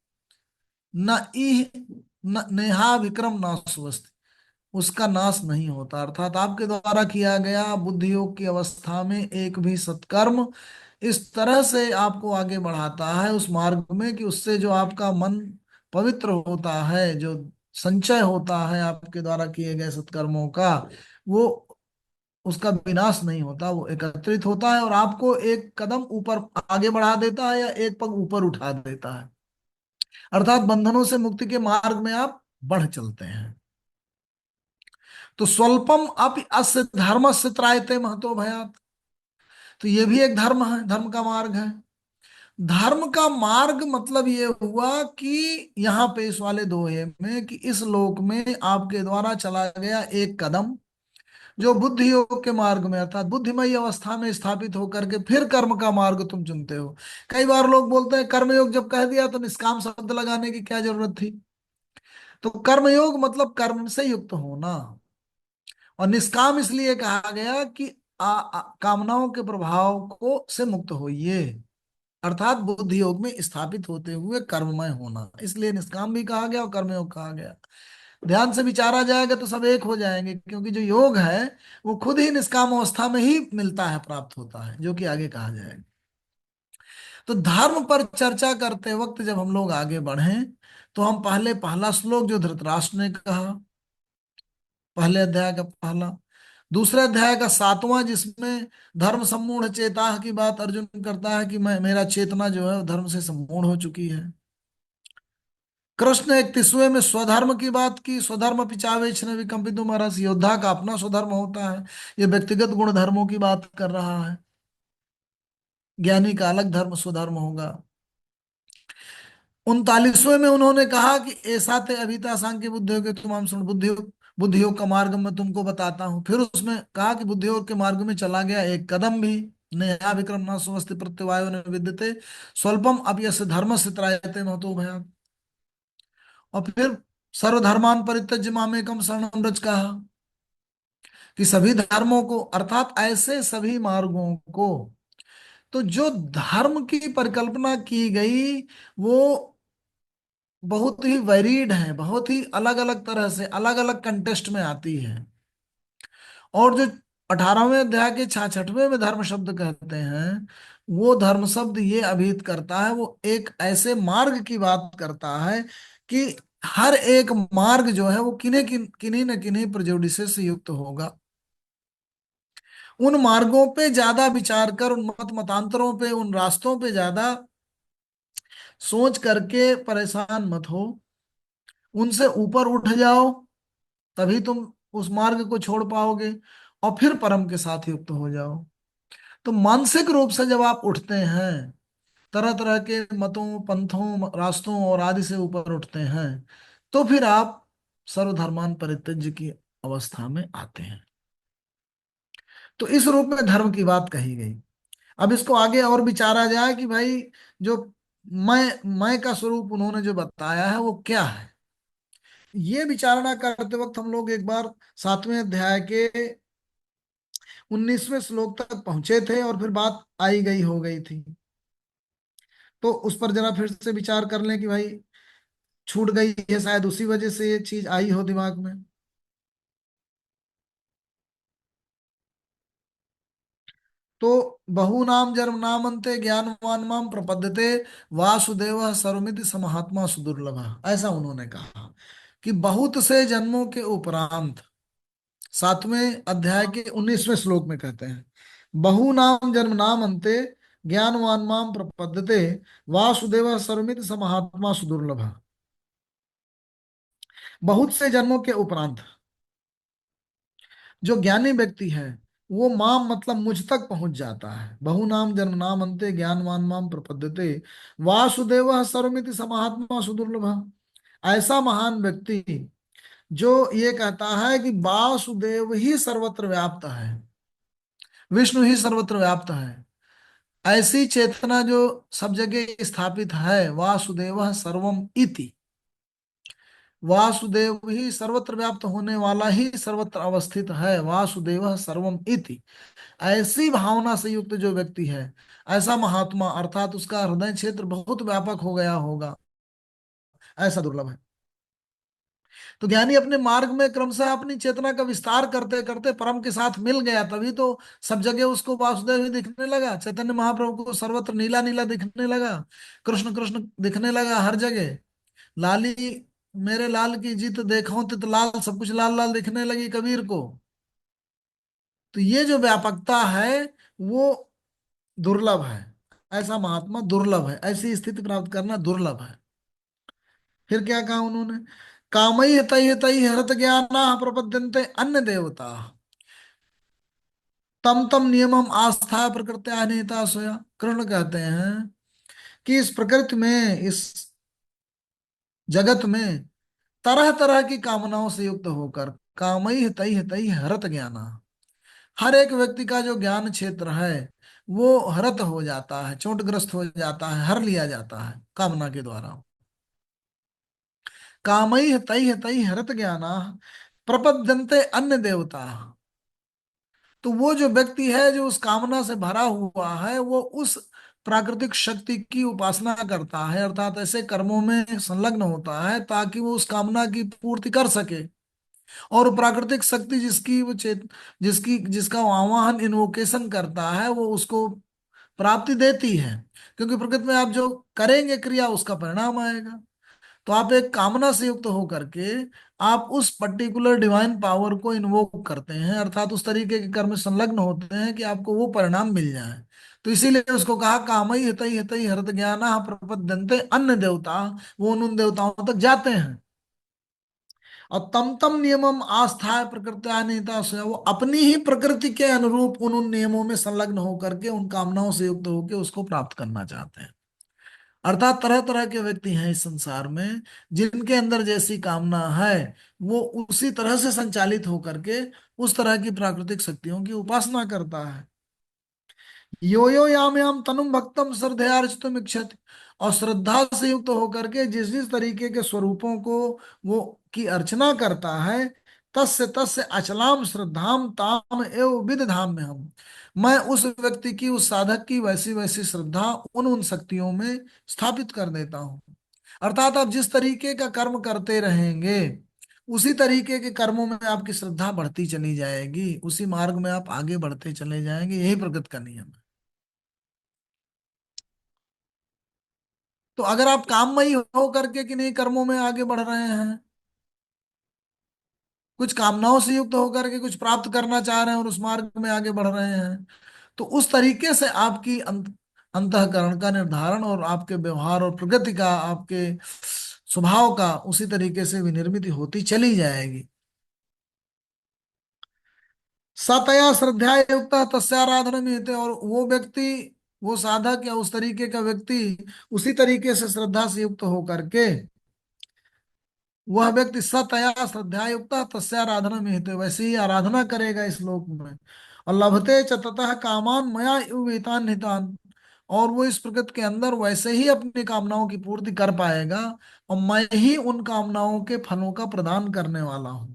B: न इह न नेहा विक्रम नासुअस्ति, उसका नाश नहीं होता। अर्थात आपके द्वारा किया गया बुद्धि योग की अवस्था में एक भी सत्कर्म इस तरह से आपको आगे बढ़ाता है उस मार्ग में, कि उससे जो आपका मन पवित्र होता है, जो संचय होता है आपके द्वारा किए गए सत्कर्मों का, वो, उसका विनाश नहीं होता, वो एकत्रित होता है और आपको एक कदम ऊपर आगे बढ़ा देता है या एक पग ऊपर उठा देता है। अर्थात बंधनों से मुक्ति के मार्ग में आप बढ़ चलते हैं। तो स्वल्पम अपि अस्य धर्म से त्रायते महतो भयात। तो ये भी एक धर्म है, धर्म का मार्ग है। धर्म का मार्ग मतलब ये हुआ कि यहाँ पे इस वाले दोहे में, कि इस लोक में आपके द्वारा चला गया एक कदम जो बुद्धि योग के मार्ग में, अर्थात बुद्धिमय अवस्था में स्थापित होकर के फिर कर्म का मार्ग तुम चुनते हो। कई बार लोग बोलते हैं कर्मयोग जब कह दिया तो निष्काम शब्द लगाने की क्या जरूरत थी। तो कर्मयोग मतलब कर्म से युक्त होना, और निष्काम इसलिए कहा गया कि कामनाओं के प्रभाव को से मुक्त होइए, अर्थात बुद्धि योग में स्थापित होते हुए कर्ममय होना, इसलिए निष्काम भी कहा गया और कर्मयोग कहा गया। ध्यान से विचारा जाएगा तो सब एक हो जाएंगे, क्योंकि जो योग है वो खुद ही निष्काम अवस्था में ही मिलता है, प्राप्त होता है, जो कि आगे कहा जाएगा। तो धर्म पर चर्चा करते वक्त जब हम लोग आगे बढ़े, तो हम पहला श्लोक जो धृतराष्ट्र ने कहा, पहले अध्याय का पहला, दूसरे अध्याय का 7वां, जिसमें धर्म सम्मूढ़ चेता की बात अर्जुन करता है कि मैं, मेरा चेतना जो है वो धर्म से सम्मूढ़ हो चुकी है। कृष्ण 31वें में स्वधर्म की बात की, स्वधर्म पिचावेच न विकम्पितो महर्षि, योद्धा का अपना स्वधर्म होता है, ये व्यक्तिगत गुण धर्मों की बात कर रहा है। ज्ञानी का अलग धर्म स्वधर्म होगा। 39वें में उन्होंने कहा कि ऐसा ते अभिता सांख्य बुद्धि योग तुम हम सुन, बुद्धि योग का मार्ग मैं तुमको बताता हूँ। फिर उसमें कहा कि बुद्धि योग के मार्ग में चला गया एक कदम भी, नया विक्रम न सुवस्थि प्रत्यवायो न विद्यते स्वल्पम अप्यस्य धर्म से त्रायते महतो भया। और फिर सर्वधर्मान परित्यज्य मामेकम शरणम व्रज कहा, कि सभी धर्मों को, अर्थात ऐसे सभी मार्गों को, तो जो धर्म की परिकल्पना की गई वो बहुत ही वेरीड है, बहुत ही अलग अलग तरह से अलग अलग कंटेस्ट में आती है। और जो 18वें अध्याय के 66वें में धर्म शब्द कहते हैं, वो धर्म शब्द ये अभिहित करता है, वो एक ऐसे मार्ग की बात करता है कि हर एक मार्ग जो है वो किन्हीं न किन्हीं प्रेजुडिसेस से युक्त होगा। उन मार्गों पे ज्यादा विचार कर, उन मतांतरों पे, उन रास्तों पे ज्यादा सोच करके परेशान मत हो, उनसे ऊपर उठ जाओ, तभी तुम उस मार्ग को छोड़ पाओगे और फिर परम के साथ युक्त हो जाओ। तो मानसिक रूप से जब आप उठते हैं, तरह तरह के मतों, पंथों, रास्तों और आदि से ऊपर उठते हैं, तो फिर आप सर्वधर्मान परित्यज्य की अवस्था में आते हैं। तो इस रूप में धर्म की बात कही गई। अब इसको आगे और विचारा जाए कि भाई जो मैं का स्वरूप उन्होंने जो बताया है वो क्या है। ये विचारणा करते वक्त हम लोग एक बार 7वें अध्याय के 19वें श्लोक तक पहुंचे थे और फिर बात आई गई हो गई थी। तो उस पर जरा फिर से विचार कर लें कि भाई छूट गई है, शायद उसी वजह से ये चीज आई हो दिमाग में। तो बहूनाम जन्मनामन्ते ज्ञानवान माम प्रपद्यते वासुदेव सर्वमिति समहात्मा सुदुर्लभ। ऐसा उन्होंने कहा कि बहुत से जन्मों के उपरांत, 7वें अध्याय के 19वें श्लोक में कहते हैं, बहूनाम जन्मनाम अन्ते ज्ञानवान माम प्रपद्यते वासुदेव सर्वमिति समहात्मा सुदुर्लभ। बहुत से जन्मों के उपरांत जो ज्ञानी व्यक्ति है वो माम मतलब मुझ तक पहुंच जाता है। बहु नाम जन्म नाम अंते ज्ञानवान माम प्रपद्यते वासुदेव सर्वमिति समात्मा सुदुर्लभ। ऐसा महान व्यक्ति जो ये कहता है कि वासुदेव ही सर्वत्र व्याप्त है, विष्णु ही सर्वत्र व्याप्त है, ऐसी चेतना जो सब जगह स्थापित है, वासुदेव सर्वम इति, वासुदेव ही सर्वत्र व्याप्त होने वाला ही सर्वत्र अवस्थित है, वासुदेव सर्वम इति, ऐसी भावना से युक्त जो व्यक्ति है, ऐसा महात्मा, अर्थात उसका हृदय क्षेत्र बहुत व्यापक हो गया होगा, ऐसा दुर्लभ है। तो ज्ञानी अपने मार्ग में क्रमशः अपनी चेतना का विस्तार करते करते परम के साथ मिल गया, तभी तो सब जगह उसको वासुदेव ही दिखने लगा। चैतन्य महाप्रभु को सर्वत्र नीला नीला दिखने लगा, कृष्ण कृष्ण दिखने लगा हर जगह। लाली मेरे लाल की जीत देखो तित लाल, सब कुछ लाल लाल दिखने लगी कबीर को। तो ये जो व्यापकता है वो दुर्लभ है, ऐसा महात्मा दुर्लभ है, ऐसी स्थिति प्राप्त करना दुर्लभ है। फिर क्या कहा उन्होंने, कामई तय तय हरत ज्ञाना प्रपद्यन्ते अन्य देवता तम तम नियमम आस्था प्रकृत्या अनिता सोया। कृष्ण कहते हैं कि इस प्रकृति में, इस जगत में तरह तरह की कामनाओं से युक्त होकर, कामई तय तय हरत ज्ञाना, हर एक व्यक्ति का जो ज्ञान क्षेत्र है वो हरत हो जाता है, चोटग्रस्त हो जाता है, हर लिया जाता है कामना के द्वारा। कामैः तैः तैः हरत ज्ञाना प्रपद्यन्ते अन्य देवता। तो वो जो व्यक्ति है जो उस कामना से भरा हुआ है वो उस प्राकृतिक शक्ति की उपासना करता है, अर्थात ऐसे कर्मों में संलग्न होता है ताकि वो उस कामना की पूर्ति कर सके। और प्राकृतिक शक्ति जिसकी वो चेत जिसकी जिसका वो आवाहन इन्वोकेशन करता है वो उसको प्राप्ति देती है, क्योंकि प्रकृति में आप जो करेंगे क्रिया उसका परिणाम आएगा। तो आप एक कामना से युक्त होकर के आप उस पर्टिकुलर डिवाइन पावर को इन्वोक करते हैं, अर्थात उस तरीके के कर्म में संलग्न होते हैं कि आपको वो परिणाम मिल जाए। तो इसीलिए उसको कहा कामई हितई हितई हरत ज्ञाना प्रपद्यन्ते अन्य देवता, वो उन देवताओं तक जाते हैं। और तम तम नियमम आस्था प्रकृत्या निहिता स्वयं, वो अपनी ही प्रकृति के अनुरूप उन नियमों में संलग्न होकर के उन कामनाओं से युक्त होकर उसको प्राप्त करना चाहते हैं। अर्थात तरह तरह के व्यक्ति हैं इस संसार में जिनके अंदर जैसी कामना है वो उसी तरह से संचालित होकर के उस तरह की प्राकृतिक शक्तियों की उपासना करता है। यो यो याम याम तनुम भक्तम श्रद्धयार्चितुम इच्छति, और श्रद्धा से युक्त होकर के जिस जिस तरीके के स्वरूपों को वो की अर्चना करता है, तस्य तस्य अचलाम श्रद्धाम ताम एव विदधाम में हम, मैं उस व्यक्ति की, उस साधक की वैसी वैसी श्रद्धा उन उन शक्तियों में स्थापित कर देता हूँ। अर्थात आप जिस तरीके का कर्म करते रहेंगे उसी तरीके के कर्मों में आपकी श्रद्धा बढ़ती चली जाएगी, उसी मार्ग में आप आगे बढ़ते चले जाएंगे, यही प्रकृति का नियम है। तो अगर आप काममयी हो करके कि नहीं कर्मों में आगे बढ़ रहे हैं, कुछ कामनाओं से युक्त होकर के कुछ प्राप्त करना चाह रहे हैं और उस मार्ग में आगे बढ़ रहे हैं, तो उस तरीके से आपकी अंतःकरण का निर्धारण और आपके व्यवहार और प्रकृति का, आपके स्वभाव का उसी तरीके से विनिर्मित होती चली जाएगी। सतया श्रद्धा युक्त तस्याराधन में थे, और वो व्यक्ति, वो साधक या उस तरीके का व्यक्ति उसी तरीके से श्रद्धा से युक्त होकर के, वह व्यक्ति सतया श्रद्धा युक्त तस्याराधना में हित, वैसे ही आराधना करेगा इस लोक में। और लभते च ततः कामान मया इव विहितान नितान। और वो इस प्रकृति के अंदर वैसे ही अपनी कामनाओं की पूर्ति कर पाएगा, और मैं ही उन कामनाओं के फलों का प्रदान करने वाला हूं।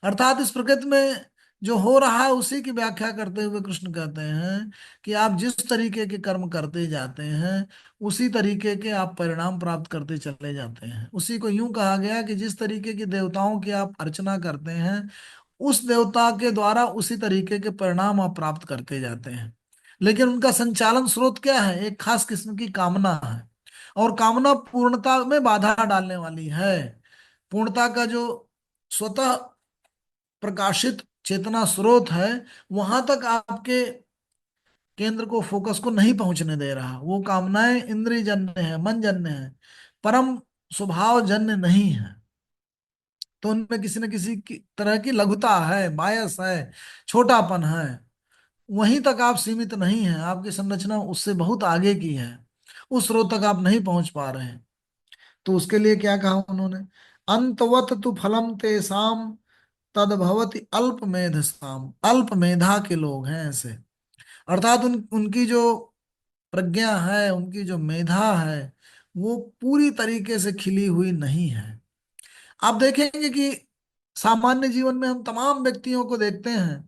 B: अर्थात इस प्रकृति में जो हो रहा है उसी की व्याख्या करते हुए कृष्ण कहते हैं कि आप जिस तरीके के कर्म करते जाते हैं, उसी तरीके के आप परिणाम प्राप्त करते चले जाते हैं। उसी को यूं कहा गया कि जिस तरीके के देवताओं की आप अर्चना करते हैं, उस देवता के द्वारा उसी तरीके के परिणाम आप प्राप्त करते जाते हैं। लेकिन उनका संचालन स्रोत क्या है? एक खास किस्म की कामना है, और कामना पूर्णता में बाधा डालने वाली है। पूर्णता का जो स्वतः प्रकाशित चेतना स्रोत है, वहां तक आपके केंद्र को, फोकस को नहीं पहुंचने दे रहा। वो कामनाएं इंद्रिय जन्य है, मन जन्य है, परम स्वभाव जन्य नहीं है। तो उनमें किसी न किसी की तरह की लघुता है, बायस है, छोटापन है। वहीं तक आप सीमित नहीं हैं, आपकी संरचना उससे बहुत आगे की है। उस स्रोत तक आप नहीं पहुंच पा रहे हैं। तो उसके लिए क्या कहा उन्होंने? अंतवत तु फलम तेसाम तदभवति अल्प मेधसाम। अल्प मेधा के लोग हैं ऐसे। अर्थात उनकी जो प्रज्ञा है, उनकी जो मेधा है, वो पूरी तरीके से खिली हुई नहीं है। आप देखेंगे कि सामान्य जीवन में हम तमाम व्यक्तियों को देखते हैं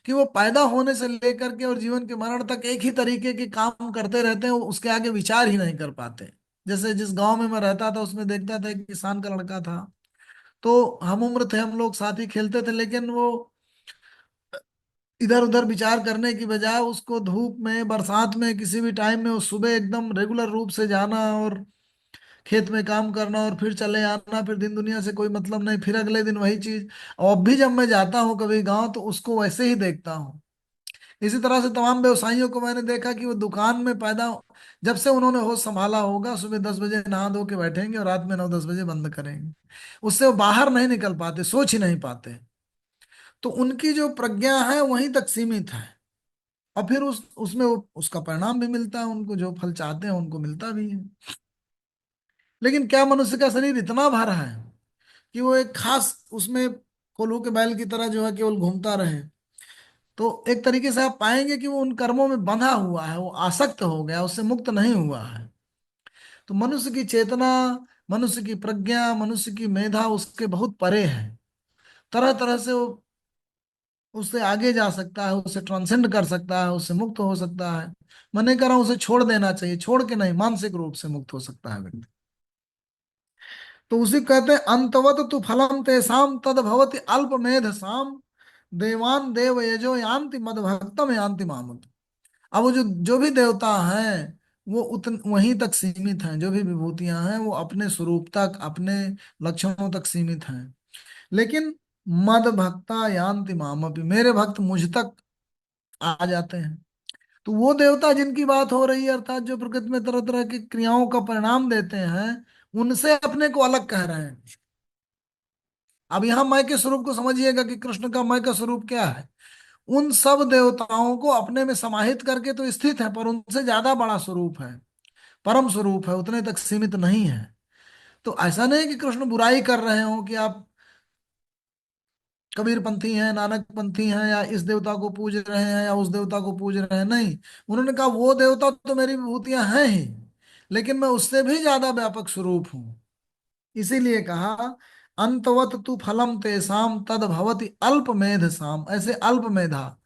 B: कि वो पैदा होने से लेकर के और जीवन के मरण तक एक ही तरीके के काम करते रहते हैं, वो उसके आगे विचार ही नहीं कर पाते। जैसे जिस गांव में मैं रहता था, उसमें देखता था, एक किसान का लड़का था। तो हम उम्र थे, हम लोग साथ ही खेलते थे, लेकिन वो इधर उधर विचार करने की बजाय उसको धूप में, बरसात में, किसी भी टाइम में, वो सुबह एकदम रेगुलर रूप से जाना और खेत में काम करना और फिर चले आना, फिर दिन दुनिया से कोई मतलब नहीं, फिर अगले दिन वही चीज। और अब भी जब मैं जाता हूँ कभी गांव, तो उसको वैसे ही देखता हूँ। इसी तरह से तमाम व्यवसायियों को मैंने देखा कि वो दुकान में पैदा, जब से उन्होंने होश संभाला होगा, सुबह 10 बजे नहा धो के बैठेंगे और रात में 9-10 बजे बंद करेंगे। उससे वो बाहर नहीं निकल पाते, सोच ही नहीं पाते। तो उनकी जो प्रज्ञा है वहीं तक सीमित है। और फिर उसमें उसका परिणाम भी मिलता है, उनको जो फल चाहते हैं उनको मिलता भी है। लेकिन क्या मनुष्य का शरीर इतना भरा है कि वो एक खास उसमें कोल्हू के बैल की तरह जो है केवल घूमता रहे? तो एक तरीके से आप पाएंगे कि वो उन कर्मों में बंधा हुआ है, वो आसक्त हो गया, उससे मुक्त नहीं हुआ है। तो मनुष्य की चेतना, मनुष्य की प्रज्ञा, मनुष्य की मेधा उसके बहुत परे है। तरह तरह से वो उससे आगे जा सकता है, उससे ट्रांसेंड कर सकता है, उससे मुक्त हो सकता है। मैं नहीं कह रहा हूं उसे छोड़ देना चाहिए, छोड़ के नहीं, मानसिक रूप से मुक्त हो सकता है व्यक्ति। तो उसी को कहते हैं अंतवत तु फलम तेषाम तद भवति अल्प मेध साम देवान देव यजो यान्ति मद भक्तम यान्ति मामत। अब वो जो भी देवता हैं, वो उतन वहीं तक सीमित हैं। जो भी विभूतियां हैं वो अपने स्वरूप तक, अपने लक्षणों तक सीमित हैं। लेकिन मद भक्ता यान्ति मामपि, मेरे भक्त मुझ तक आ जाते हैं। तो वो देवता जिनकी बात हो रही है, अर्थात जो प्रकृति में तरह तरह की क्रियाओं का परिणाम देते हैं, उनसे अपने को अलग कह रहे हैं। अब यहाँ मैं के स्वरूप को समझिएगा कि कृष्ण का मैं का स्वरूप क्या है। उन सब देवताओं को अपने में समाहित करके तो स्थित है, पर उनसे ज्यादा बड़ा स्वरूप है, परम स्वरूप है, उतने तक सीमित नहीं है। तो ऐसा नहीं कि कृष्ण बुराई कर रहे हो कि आप कबीर पंथी हैं, नानक पंथी हैं, या इस देवता को पूज रहे हैं या उस देवता को पूज रहे हैं, नहीं। उन्होंने कहा वो देवता तो मेरी विभूतियां हैं ही, लेकिन मैं उससे भी ज्यादा व्यापक स्वरूप हूं। इसीलिए कहा अंतवत तु फलम तेसाम तद भवति अल्प मेध साम। ऐसे अल्प मेधा,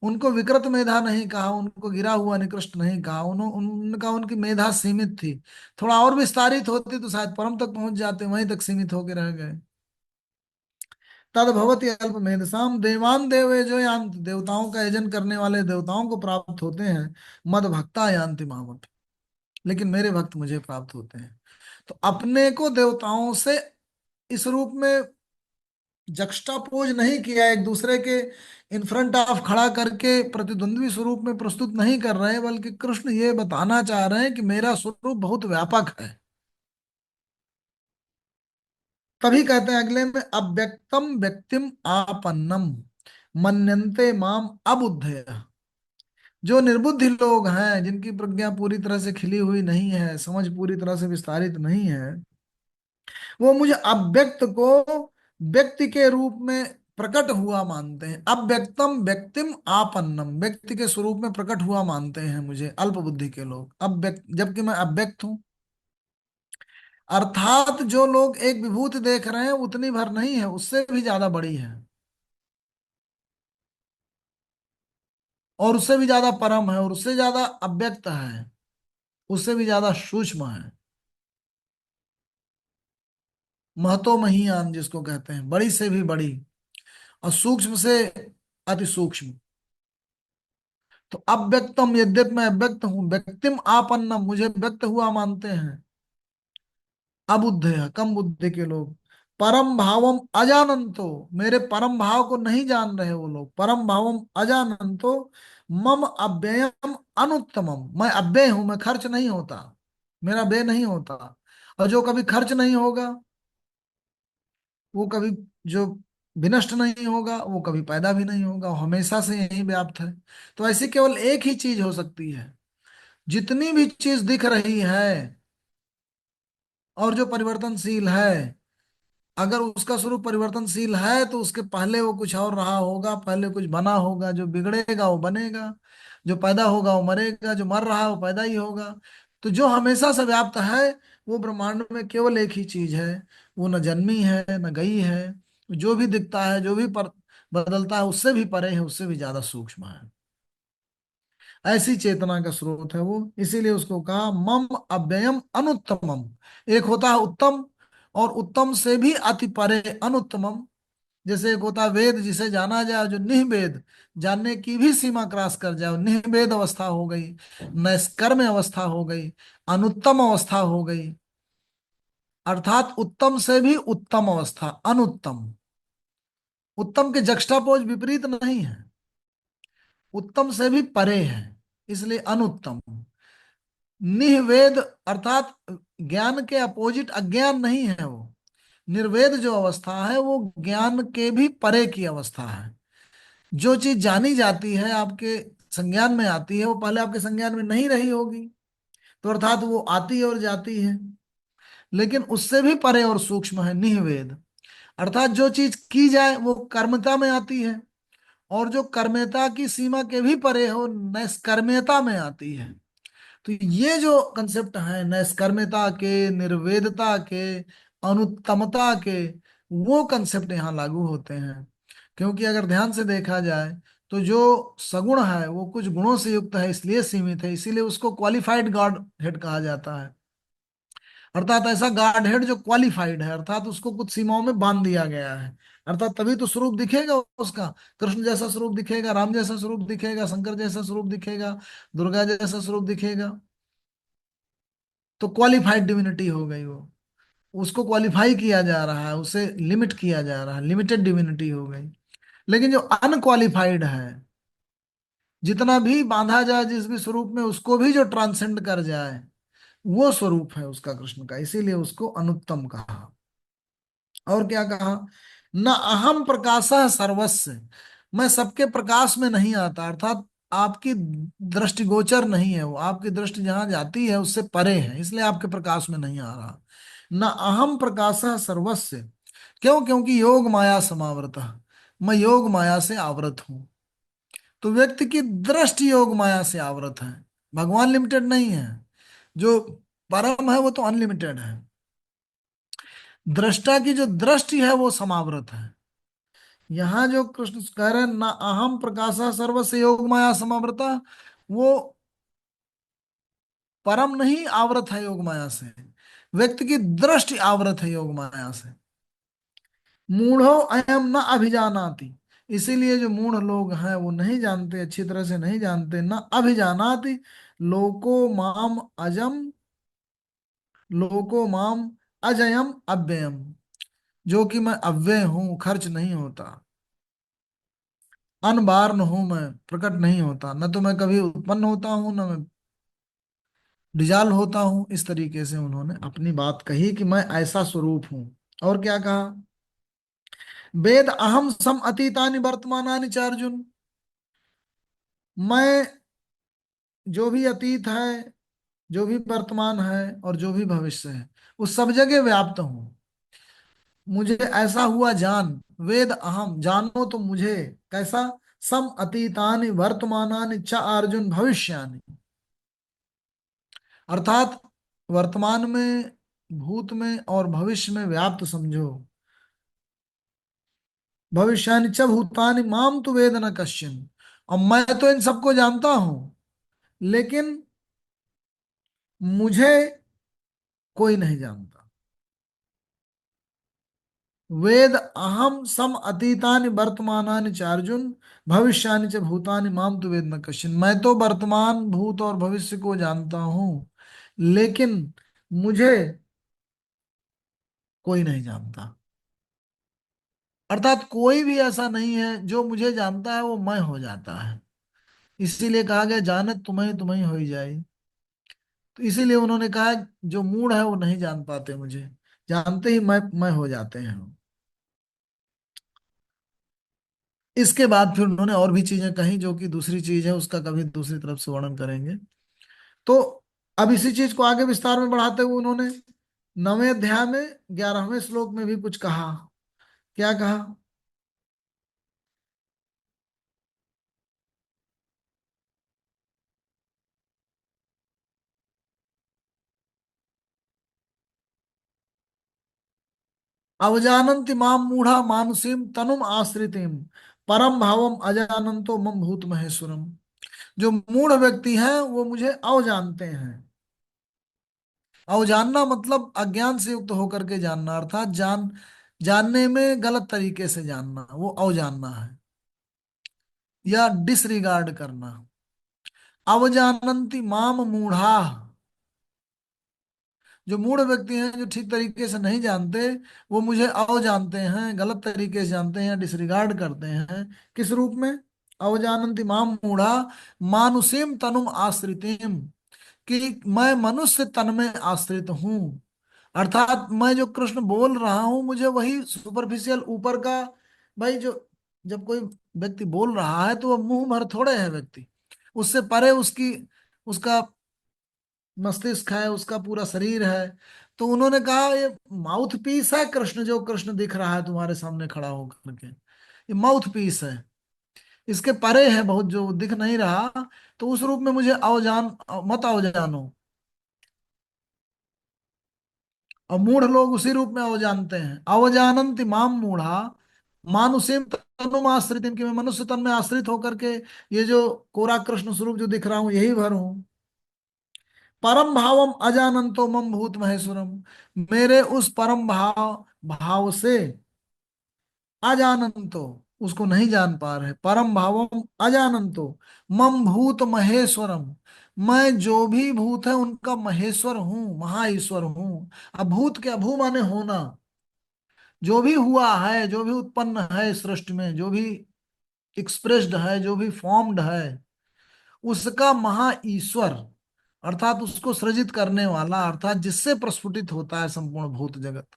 B: उनको विकृत मेधा नहीं कहा, उनको गिरा हुआ निकृष्ट नहीं कहा। उनका, उनकी मेधा सीमित थी। थोड़ा और विस्तारित होती तो शायद परम तक पहुंच जाते, वहीं तक सीमित होकर रह गए। तद भवति अल्प मेधसाम देवान देव जो यान्त, देवताओं का यजन करने वाले देवताओं को प्राप्त होते हैं। मद भक्ता यान्ति मामप, लेकिन मेरे भक्त मुझे प्राप्त होते हैं। तो अपने को देवताओं से इस रूप में जक्स्टापोज नहीं किया, एक दूसरे के इन फ्रंट ऑफ खड़ा करके प्रतिद्वंद्वी स्वरूप में प्रस्तुत नहीं कर रहे हैं, बल्कि कृष्ण ये बताना चाह रहे हैं कि मेरा स्वरूप बहुत व्यापक है। तभी कहते हैं अगले में अव्यक्तम व्यक्तिम आपन्नम मन्यन्ते माम अबुद्धय। जो निर्बुद्धि लोग हैं, जिनकी प्रज्ञा पूरी तरह से खिली हुई नहीं है, समझ पूरी तरह से विस्तारित नहीं है, वो मुझे अव्यक्त को व्यक्ति के रूप में प्रकट हुआ मानते हैं। अव्यक्तम व्यक्तिम आपन्नम, व्यक्ति के स्वरूप में प्रकट हुआ मानते हैं मुझे अल्प बुद्धि के लोग, अव्यक्त, जबकि मैं अव्यक्त हूं। अर्थात जो लोग एक विभूति देख रहे हैं उतनी भर नहीं है, उससे भी ज्यादा बड़ी है, और उससे भी ज्यादा परम है, और उससे ज्यादा अव्यक्त है, उससे भी ज्यादा सूक्ष्म है। महतो महीयान जिसको कहते हैं, बड़ी से भी बड़ी, और सूक्ष्म से अति सूक्ष्म। तो अव्यक्तम, यद्यपि मैं अव्यक्त हूं, व्यक्तिम आपन्नम, मुझे व्यक्त हुआ मानते हैं अबुद्ध है, कम बुद्धि के लोग। परम भावम अजानंतो, मेरे परम भाव को नहीं जान रहे वो लोग। परम भावम अजानंतो मम अव्ययम अनुत्तमम, मैं अव्यय हूं, मैं खर्च नहीं होता, मेरा व्यय नहीं होता। और जो कभी खर्च नहीं होगा, वो कभी, जो विनष्ट नहीं होगा, वो कभी पैदा भी नहीं होगा, वो हमेशा से यही व्याप्त है। तो ऐसी केवल एक ही चीज हो सकती है, जितनी भी चीज दिख रही है और जो परिवर्तनशील है, अगर उसका स्वरूप परिवर्तनशील है तो उसके पहले वो कुछ और रहा होगा, पहले कुछ बना होगा, जो बिगड़ेगा वो बनेगा, जो पैदा होगा वो मरेगा, जो मर रहा है वो पैदा ही होगा। तो जो हमेशा से व्याप्त है, वो ब्रह्मांड में केवल एक ही चीज है, वो न जन्मी है न गई है। जो भी दिखता है, जो भी बदलता है, उससे भी परे है, उससे भी ज्यादा सूक्ष्म है। ऐसी चेतना का स्रोत है वो, इसीलिए उसको कहा मम अव्ययम अनुत्तमम। एक होता है उत्तम, और उत्तम से भी अति परे अनुत्तमम। जैसे एक होता है वेद, जिसे जाना जाए, जो निवेद, जानने की भी सीमा क्रॉस कर जाए, निवेद अवस्था हो गई, नैष्कर्म्य अवस्था हो गई, अनुत्तम अवस्था हो गई। अर्थात उत्तम से भी उत्तम अवस्था अनुत्तम। उत्तम के जक्स्टापोज विपरीत नहीं है, उत्तम से भी परे है, इसलिए अनुत्तम। निवेद अर्थात ज्ञान के अपोजिट अज्ञान नहीं है वो। निर्वेद जो अवस्था है वो ज्ञान के भी परे की अवस्था है। जो चीज जानी जाती है, आपके संज्ञान में आती है, वो पहले आपके संज्ञान में नहीं रही होगी, तो अर्थात वो आती है और जाती है। लेकिन उससे भी परे और सूक्ष्म है निवेद। अर्थात जो चीज की जाए वो कर्मता में आती है, और जो कर्मेता की सीमा के भी परे हो, नैष्कर्म्यता में आती है। तो ये जो कंसेप्ट है नैष्कर्म्यता के, निर्वेदता के, अनुत्तमता के, वो कंसेप्ट यहाँ लागू होते हैं। क्योंकि अगर ध्यान से देखा जाए, तो जो सगुण है वो कुछ गुणों से युक्त है, इसलिए सीमित है, इसीलिए उसको क्वालिफाइड गॉड हेड कहा जाता है। अर्थात ऐसा गॉड हेड जो क्वालिफाइड है, अर्थात उसको कुछ सीमाओं में बांध दिया गया है। अर्थात तभी तो स्वरूप दिखेगा उसका, कृष्ण जैसा स्वरूप दिखेगा, राम जैसा स्वरूप दिखेगा, शंकर जैसा स्वरूप दिखेगा, दुर्गा जैसा स्वरूप दिखेगा। तो क्वालिफाइड डिविनिटी हो गई वो, उसको क्वालिफाई किया जा रहा है, उसे लिमिट किया जा रहा है, लिमिटेड डिविनिटी हो गई। लेकिन जो अनक्वालिफाइड है, जितना भी बांधा जाए जिस भी स्वरूप में, उसको भी जो ट्रांसेंड कर जाए, वो स्वरूप है उसका कृष्ण का, इसीलिए उसको अनुत्तम कहा। और क्या कहा, न अहम प्रकाशः सर्वस्य, मैं सबके प्रकाश में नहीं आता। अर्थात आपकी दृष्टिगोचर नहीं है वो, आपकी दृष्टि जहां जाती है उससे परे है, इसलिए आपके प्रकाश में नहीं आ रहा। न अहम प्रकाशः सर्वस्य, क्यों? क्योंकि योग माया समावृतः, मैं योग माया से आवृत हूं। तो व्यक्ति की दृष्टि योग माया से आवृत है, भगवान लिमिटेड नहीं है। जो परम है वो तो अनलिमिटेड है, दृष्टा की जो दृष्टि है वो समावृत है। यहाँ जो कृष्ण कह रहे हैं ना अहम प्रकाशा सर्वस्य योग माया समावृता, वो परम नहीं आवृत है योग माया से, व्यक्ति की दृष्टि आवृत है योग माया से। मूढ़ो अयम न अभिजानाति, इसीलिए जो मूढ़ लोग हैं वो नहीं जानते, अच्छी तरह से नहीं जानते। न अभिजानाति लोको माम अजम, लोको माम अजयम अव्ययम, जो कि मैं अव्यय हूं, खर्च नहीं होता, अनबार्न हूं, मैं प्रकट नहीं होता, न तो मैं कभी उत्पन्न होता हूं, न मैं डिजॉल्व होता हूं। इस तरीके से उन्होंने अपनी बात कही कि मैं ऐसा स्वरूप हूं। और क्या कहा, वेद अहम सम अतीतानि वर्तमानानि च अर्जुन, मैं जो भी अतीत है, जो भी वर्तमान है, और जो भी भविष्य है, वो सब जगह व्याप्त हूं। मुझे ऐसा हुआ जान, वेद अहम, जानो तो मुझे, कैसा, सम अतीतानि वर्तमानानि च अर्जुन भविष्यानि। अर्थात वर्तमान में, भूत में और भविष्य में व्याप्त समझो। भविष्यानि च भूतानि माम तु वेद न कश्चन। और मैं तो इन सबको जानता हूं, लेकिन मुझे कोई नहीं जानता। वेद अहम सम अतीतानि वर्तमानानि च अर्जुन, भविष्यानि च भूतानि माम तु वेद न कश्चन। मैं तो वर्तमान, भूत और भविष्य को जानता हूं, लेकिन मुझे कोई नहीं जानता। अर्थात कोई भी ऐसा नहीं है जो मुझे जानता है, वो मैं हो जाता है। इसीलिए कहा गया, जानत तुम्हें तुम्हें हो ही जाए। तो इसीलिए उन्होंने कहा, जो मूढ़ है वो नहीं जान पाते मुझे, जानते ही मैं हो जाते हैं। इसके बाद फिर उन्होंने और भी चीजें कही, जो कि दूसरी चीज है, उसका कभी दूसरी तरफ से वर्णन करेंगे। तो अब इसी चीज को आगे विस्तार में बढ़ाते हुए उन्होंने 9वें अध्याय में 11वें श्लोक में भी कुछ कहा। क्या कहा? अवजानन्ति माम मूढ़ा मानुषीम तनुम आश्रितिम, परम भावम अजानन्तो मम भूत महेश्वरम। जो मूढ़ व्यक्ति हैं वो मुझे अवजानते हैं। अवजानना मतलब अज्ञान से युक्त होकर के जानना, अर्थात जानने में गलत तरीके से जानना, वो अवजानना है, या डिसरिगार्ड करना। अवजानन्ति माम मूढ़ा, जो मूढ़ व्यक्ति हैं, जो ठीक तरीके से नहीं जानते, वो मुझे अवजानते हैं, गलत तरीके से जानते हैं, डिसरिगार्ड करते हैं। किस रूप में? अवजानन्ति माम मूढ़ा मानुषीम तनुम आश्रितिम, कि मैं मनुष्य तन में आश्रित हूँ। अर्थात मैं जो कृष्ण बोल रहा हूं, मुझे वही सुपरफिशियल ऊपर का, भाई जो, जब कोई व्यक्ति बोल रहा है तो वो मुंह भर थोड़े है व्यक्ति, उससे परे उसकी, उसका मस्तिष्क है, उसका पूरा शरीर है। तो उन्होंने कहा, ये माउथ पीस है कृष्ण, जो कृष्ण दिख रहा है तुम्हारे सामने खड़ा होकर के, ये माउथ पीस है, इसके परे है बहुत, जो दिख नहीं रहा। तो उस रूप में मुझे अवजान मत अवजानो। और मूढ़ लोग उसी रूप में अवजानते हैं। अवजानन्ति माम मूढ़ा मानुषीम तनुम आश्रित, कि मैं मनुष्य तन में आश्रित होकर के ये जो कोरा कृष्ण स्वरूप जो दिख रहा हूं, यही भर हूं। परम भावम अजानंतो मम भूत महेश्वरम, मेरे उस परम भाव से अजानंतो, उसको नहीं जान पा रहे, परम भावम अजानंतो मम भूत महेश्वरम, मैं जो भी भूत है उनका महेश्वर हूँ, महाईश्वर हूँ। अब भूत क्या? भू माने होना, जो भी हुआ है, जो भी उत्पन्न है सृष्टि में, जो भी एक्सप्रेस्ड है, जो भी फॉर्म्ड है, उसका महा ईश्वर, अर्थात उसको सृजित करने वाला, अर्थात जिससे प्रस्फुटित होता है संपूर्ण भूत जगत।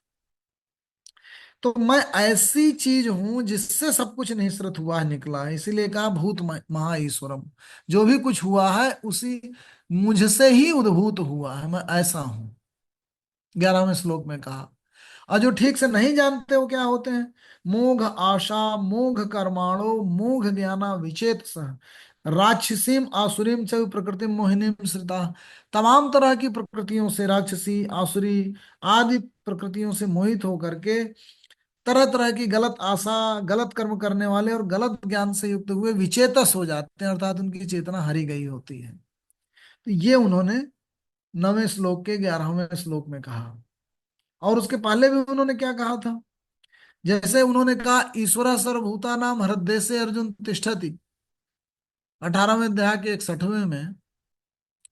B: तो मैं ऐसी चीज हूं जिससे सब कुछ निःसृत हुआ है, निकला है। इसीलिए कहा भूत महा ईश्वरम, जो भी कुछ हुआ है उसी मुझसे ही उद्भूत हुआ है, मैं ऐसा हूं। 11वें श्लोक में कहा। और जो ठीक से नहीं जानते वो क्या होते हैं? मोघ आशा, मोघ कर्माणो, मोघ ज्ञाना विचेत सह, राक्षसीम आसुरीम च प्रकृति मोहिनीम श्रिता। तमाम तरह की प्रकृतियों से, राक्षसी, आसुरी आदि प्रकृतियों से मोहित होकर के, तरह तरह की गलत आशा, गलत कर्म करने वाले और गलत ज्ञान से युक्त हुए विचेतस हो जाते हैं, अर्थात उनकी चेतना हरी गई होती है। तो ये उन्होंने 9वें श्लोक के 11वें श्लोक में कहा। और उसके पहले भी उन्होंने क्या कहा था? जैसे उन्होंने कहा, ईश्वर सर्वभूता नाम हृदय से अर्जुन तिष्ठति, 18वें अध्याय के 61वें में,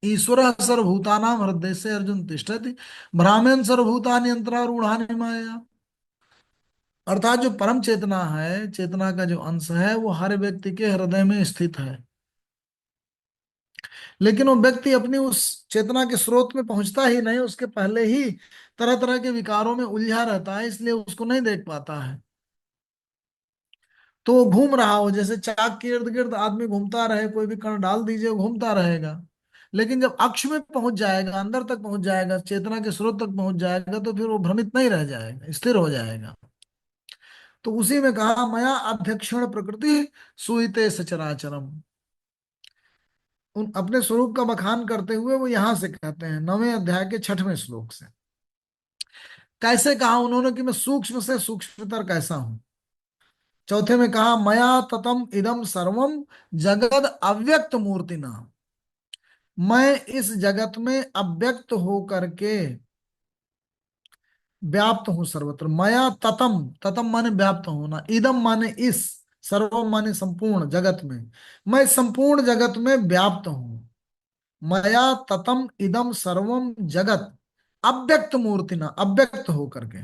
B: ईश्वर सर्वभूता नाम हृदय से अर्जुन तिष्ठति भ्रामेन सर्वभूतानि अंतरारूढ़ानि माया। अर्थात जो परम चेतना है, चेतना का जो अंश है, वो हर व्यक्ति के हृदय में स्थित है, लेकिन वो व्यक्ति अपनी उस चेतना के स्रोत में पहुंचता ही नहीं, उसके पहले ही तरह तरह के विकारों में उलझा रहता है, इसलिए उसको नहीं देख पाता है। तो वो घूम रहा हो, जैसे चाक के इर्द गिर्द आदमी घूमता रहे, कोई भी कण डाल दीजिए वो घूमता रहेगा। लेकिन जब अक्ष में पहुंच जाएगा, अंदर तक पहुंच जाएगा, चेतना के स्रोत तक पहुंच जाएगा, तो फिर वो भ्रमित नहीं रह जाएगा, स्थिर हो जाएगा। तो उसी में कहा मया अध्यक्षण प्रकृति सुहिते सचराचरम। उन अपने स्वरूप का बखान करते हुए वो यहां से कहते हैं 9वें अध्याय के 6वें श्लोक से। कैसे कहा उन्होंने कि मैं सूक्ष्म से सूक्ष्मतर कैसा हूं। चौथे में कहा मया ततम इदम सर्वम जगद अव्यक्त मूर्तिना। मैं इस जगत में अव्यक्त हो करके व्याप्त हूं सर्वत्र। मया ततम, ततम माने व्याप्त होना, इदम माने इस, सर्वम माने संपूर्ण जगत में। मैं संपूर्ण जगत में व्याप्त हूं। मया ततम इदम सर्वम जगत अव्यक्त मूर्तिना, अव्यक्त होकर के,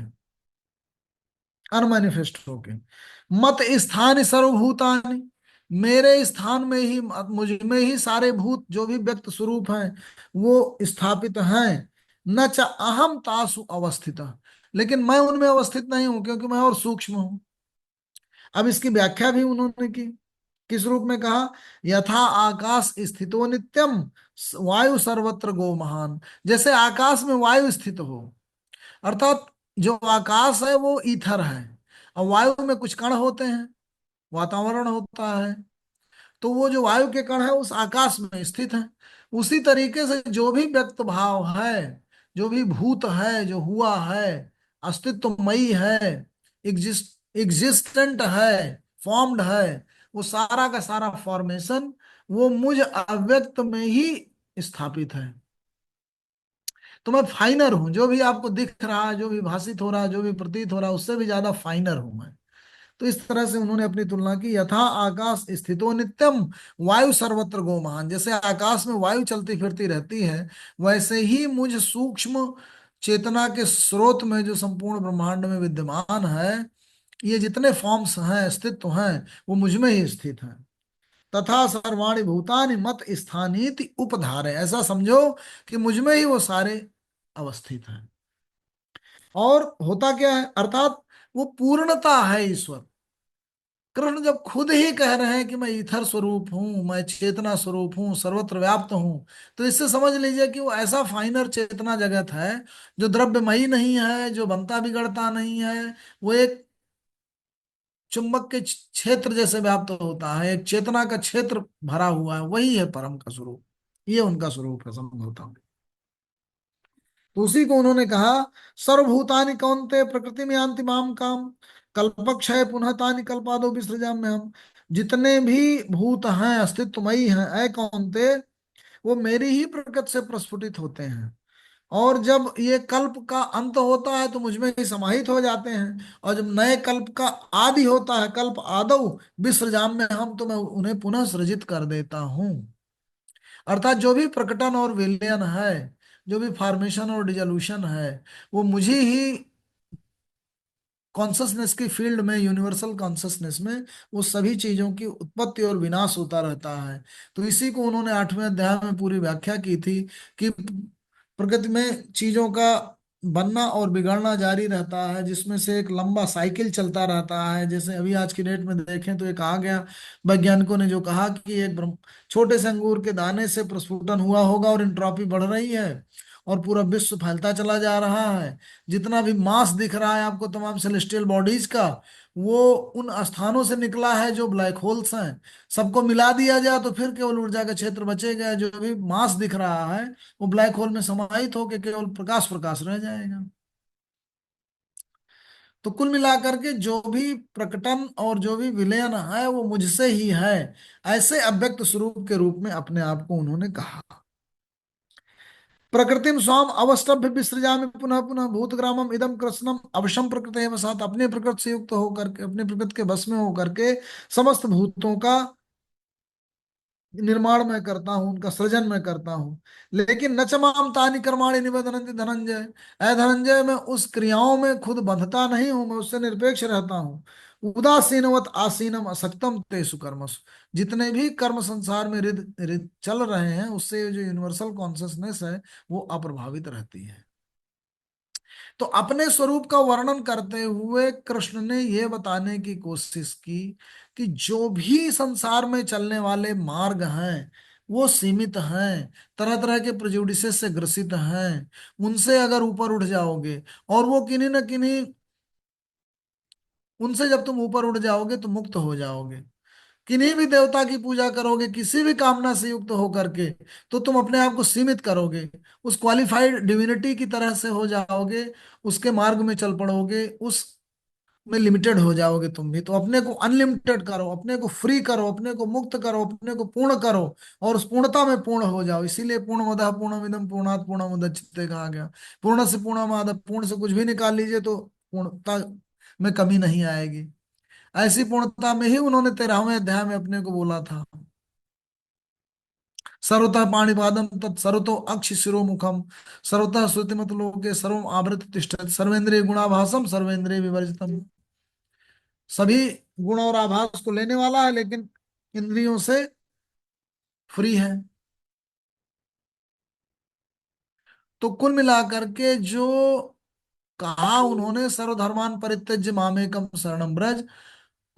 B: अनमैनिफेस्ट होके। मत स्थान सर्वभूतानि, मेरे स्थान में ही, मुझ में ही सारे भूत जो भी व्यक्त स्वरूप हैं वो स्थापित हैं। न च अहम तासु अवस्थित, लेकिन मैं उनमें अवस्थित नहीं हूं क्योंकि मैं और सूक्ष्म हूं। अब इसकी व्याख्या भी उन्होंने की। किस रूप में कहा, यथा आकाश स्थितो नित्यम वायु सर्वत्र गो महान। जैसे आकाश में वायु स्थित हो, अर्थात जो आकाश है वो ईथर है, और वायु में कुछ कण होते हैं, वातावरण होता है, तो वो जो वायु के कण है उस आकाश में स्थित है। उसी तरीके से जो भी व्यक्त भाव है, जो भी भूत है, जो हुआ है, अस्तित्वमयी है, एग्जिस्टेंट है, फॉर्म्ड है, वो सारा का सारा फॉर्मेशन वो मुझ अव्यक्त में ही स्थापित है। तो मैं फाइनर हूं, जो भी आपको दिख रहा है, जो भी भाषित हो रहा है, जो भी प्रतीत हो रहा है, उससे भी ज्यादा फाइनर हूं मैं। तो इस तरह से उन्होंने अपनी तुलना की। यथा आकाश स्थितो नित्यम वायु सर्वत्र गो महान, जैसे आकाश में वायु चलती फिरती रहती है, वैसे ही मुझ सूक्ष्म चेतना के स्रोत में जो संपूर्ण ब्रह्मांड में विद्यमान है, ये जितने फॉर्म्स हैं, अस्तित्व हैं, वो मुझ में ही स्थित हैं। तथा सर्वाणि भूतानि मत स्थानीति उपधारे, ऐसा समझो कि मुझ में ही वो सारे अवस्थित हैं। और होता क्या है, अर्थात वो पूर्णता है ईश्वर। कृष्ण जब खुद ही कह रहे हैं कि मैं ईथर स्वरूप हूं, मैं चेतना स्वरूप हूं, सर्वत्र व्याप्त हूं, तो इससे समझ लीजिए कि वो ऐसा फाइनर चेतना जगत है जो द्रव्यमयी नहीं है, जो बनता बिगड़ता नहीं है। वो एक चुंबक के क्षेत्र जैसे व्याप्त होता है, एक चेतना का क्षेत्र भरा हुआ है, वही है परम का स्वरूप। ये उनका स्वरूप है संभवतः। तो उसी को उन्होंने कहा सर्वभूतानि कौन्ते प्रकृति में यान्ति माम काम कल्पक्षय पुनः तानि कल्पादो विसृजाम में हम। जितने भी भूत हैं अस्तित्वमयी हैं ऐ कौन्ते, वो मेरी ही प्रकृति से प्रस्फुटित होते हैं, और जब ये कल्प का अंत होता है तो मुझ में ही समाहित हो जाते हैं, और जब नए कल्प का आदि होता है, कल्प आदौ विसृजाम में हम, तो मैं उन्हें पुनः सृजित कर देता हूं। अर्थात जो भी प्रकटन और विलयन है, जो भी फॉर्मेशन और डिसोल्यूशन है, वो मुझे ही कॉन्शसनेस की फील्ड में, यूनिवर्सल कॉन्शसनेस में, वो सभी चीजों की उत्पत्ति और विनाश होता रहता है। तो इसी को उन्होंने 8वें अध्याय में पूरी व्याख्या की थी कि प्रकृति में चीजों का बनना और बिगड़ना जारी रहता है, जिसमें से एक लंबा साइकिल चलता रहता है। जैसे अभी आज की डेट में देखें तो एक आ गया, वैज्ञानिकों ने जो कहा कि एक छोटे से अंगूर के दाने से प्रस्फुटन हुआ होगा और एंट्रोपी बढ़ रही है और पूरा विश्व फैलता चला जा रहा है। जितना भी मास दिख रहा है आपको तमाम सेलेस्टियल बॉडीज का, वो उन स्थानों से निकला है जो ब्लैक होल्स हैं। सबको मिला दिया जाए तो फिर केवल ऊर्जा का क्षेत्र बचेगा, जो भी मास दिख रहा है वो ब्लैक होल में समाहित होकर केवल प्रकाश प्रकाश रह जाएगा। तो कुल मिलाकर के जो भी प्रकटन और जो भी विलयन है वो मुझसे ही है, ऐसे अव्यक्त स्वरूप के रूप में अपने आप को उन्होंने कहा। प्रकृतिम स्वाम अवष्टभ्य विसृजामि पुनः पुनः भूतग्रामम इदम कृत्स्नम अवशम प्रकृति वसात, अपने प्रकृति से युक्त होकर के, अपने प्रकृति के बस में होकर के समस्त भूतों का निर्माण मैं करता हूँ, उनका सृजन मैं करता हूँ। लेकिन न च माम तानि कर्माणि निबधनन्ति धनंजय, ऐ धनंजय मैं उस क्रियाओं में खुद बंधता नहीं हूं, मैं उससे निरपेक्ष रहता हूँ। उदासीनवत आसीनम असक्तम तेषु कर्मसु, जितने भी कर्म संसार में रिद रिद चल रहे हैं उससे जो यूनिवर्सल कॉन्शसनेस है वो अप्रभावित रहती है। तो अपने स्वरूप का वर्णन करते हुए कृष्ण ने यह बताने की कोशिश की कि जो भी संसार में चलने वाले मार्ग हैं वो सीमित हैं, तरह तरह के प्रेजुडिसेस से ग्रसित हैं। उनसे अगर ऊपर उठ जाओगे और वो किन्हीं न किन्हीं उनसे जब तुम ऊपर उठ जाओगे तो मुक्त हो जाओगे। किन्हीं भी देवता की पूजा करोगे किसी भी कामना से युक्त होकर के, तो तुम अपने आप को सीमित करोगे, उस क्वालिफाइड डिविनिटी की तरह से हो जाओगे, उसके मार्ग में चल पड़ोगे, उस में लिमिटेड हो जाओगे तुम भी। तो अपने को अनलिमिटेड करो, अपने को फ्री करो, अपने को मुक्त करो, अपने को पूर्ण करो, और उस पूर्णता में पूर्ण हो जाओ। इसीलिए पूर्णमदः पूर्णमिदं पूर्णात् पूर्णमुदच्यते कहा गया। पूर्ण से पूर्णमादाय, पूर्ण से कुछ भी निकाल लीजिए तो पूर्णता में कमी नहीं आएगी। ऐसी पूर्णता में ही उन्होंने 13वें अध्याय में अपने को बोला था, सर्वतः पाणिपादम तत् सर्वतो अक्ष शिरोमुखम, सर्वतः श्रुतिमत लोके सर्वम आवृत तिष्ठत, सर्वेंद्रिय गुणाभासम सर्वेंद्रिय विवर्जितम। सभी गुण और आभास को लेने वाला है, लेकिन इंद्रियों से फ्री है। तो कुल मिलाकर के जो कहा उन्होंने, सर्वधर्मान परित्यज्य मामेकम शरणम ब्रज,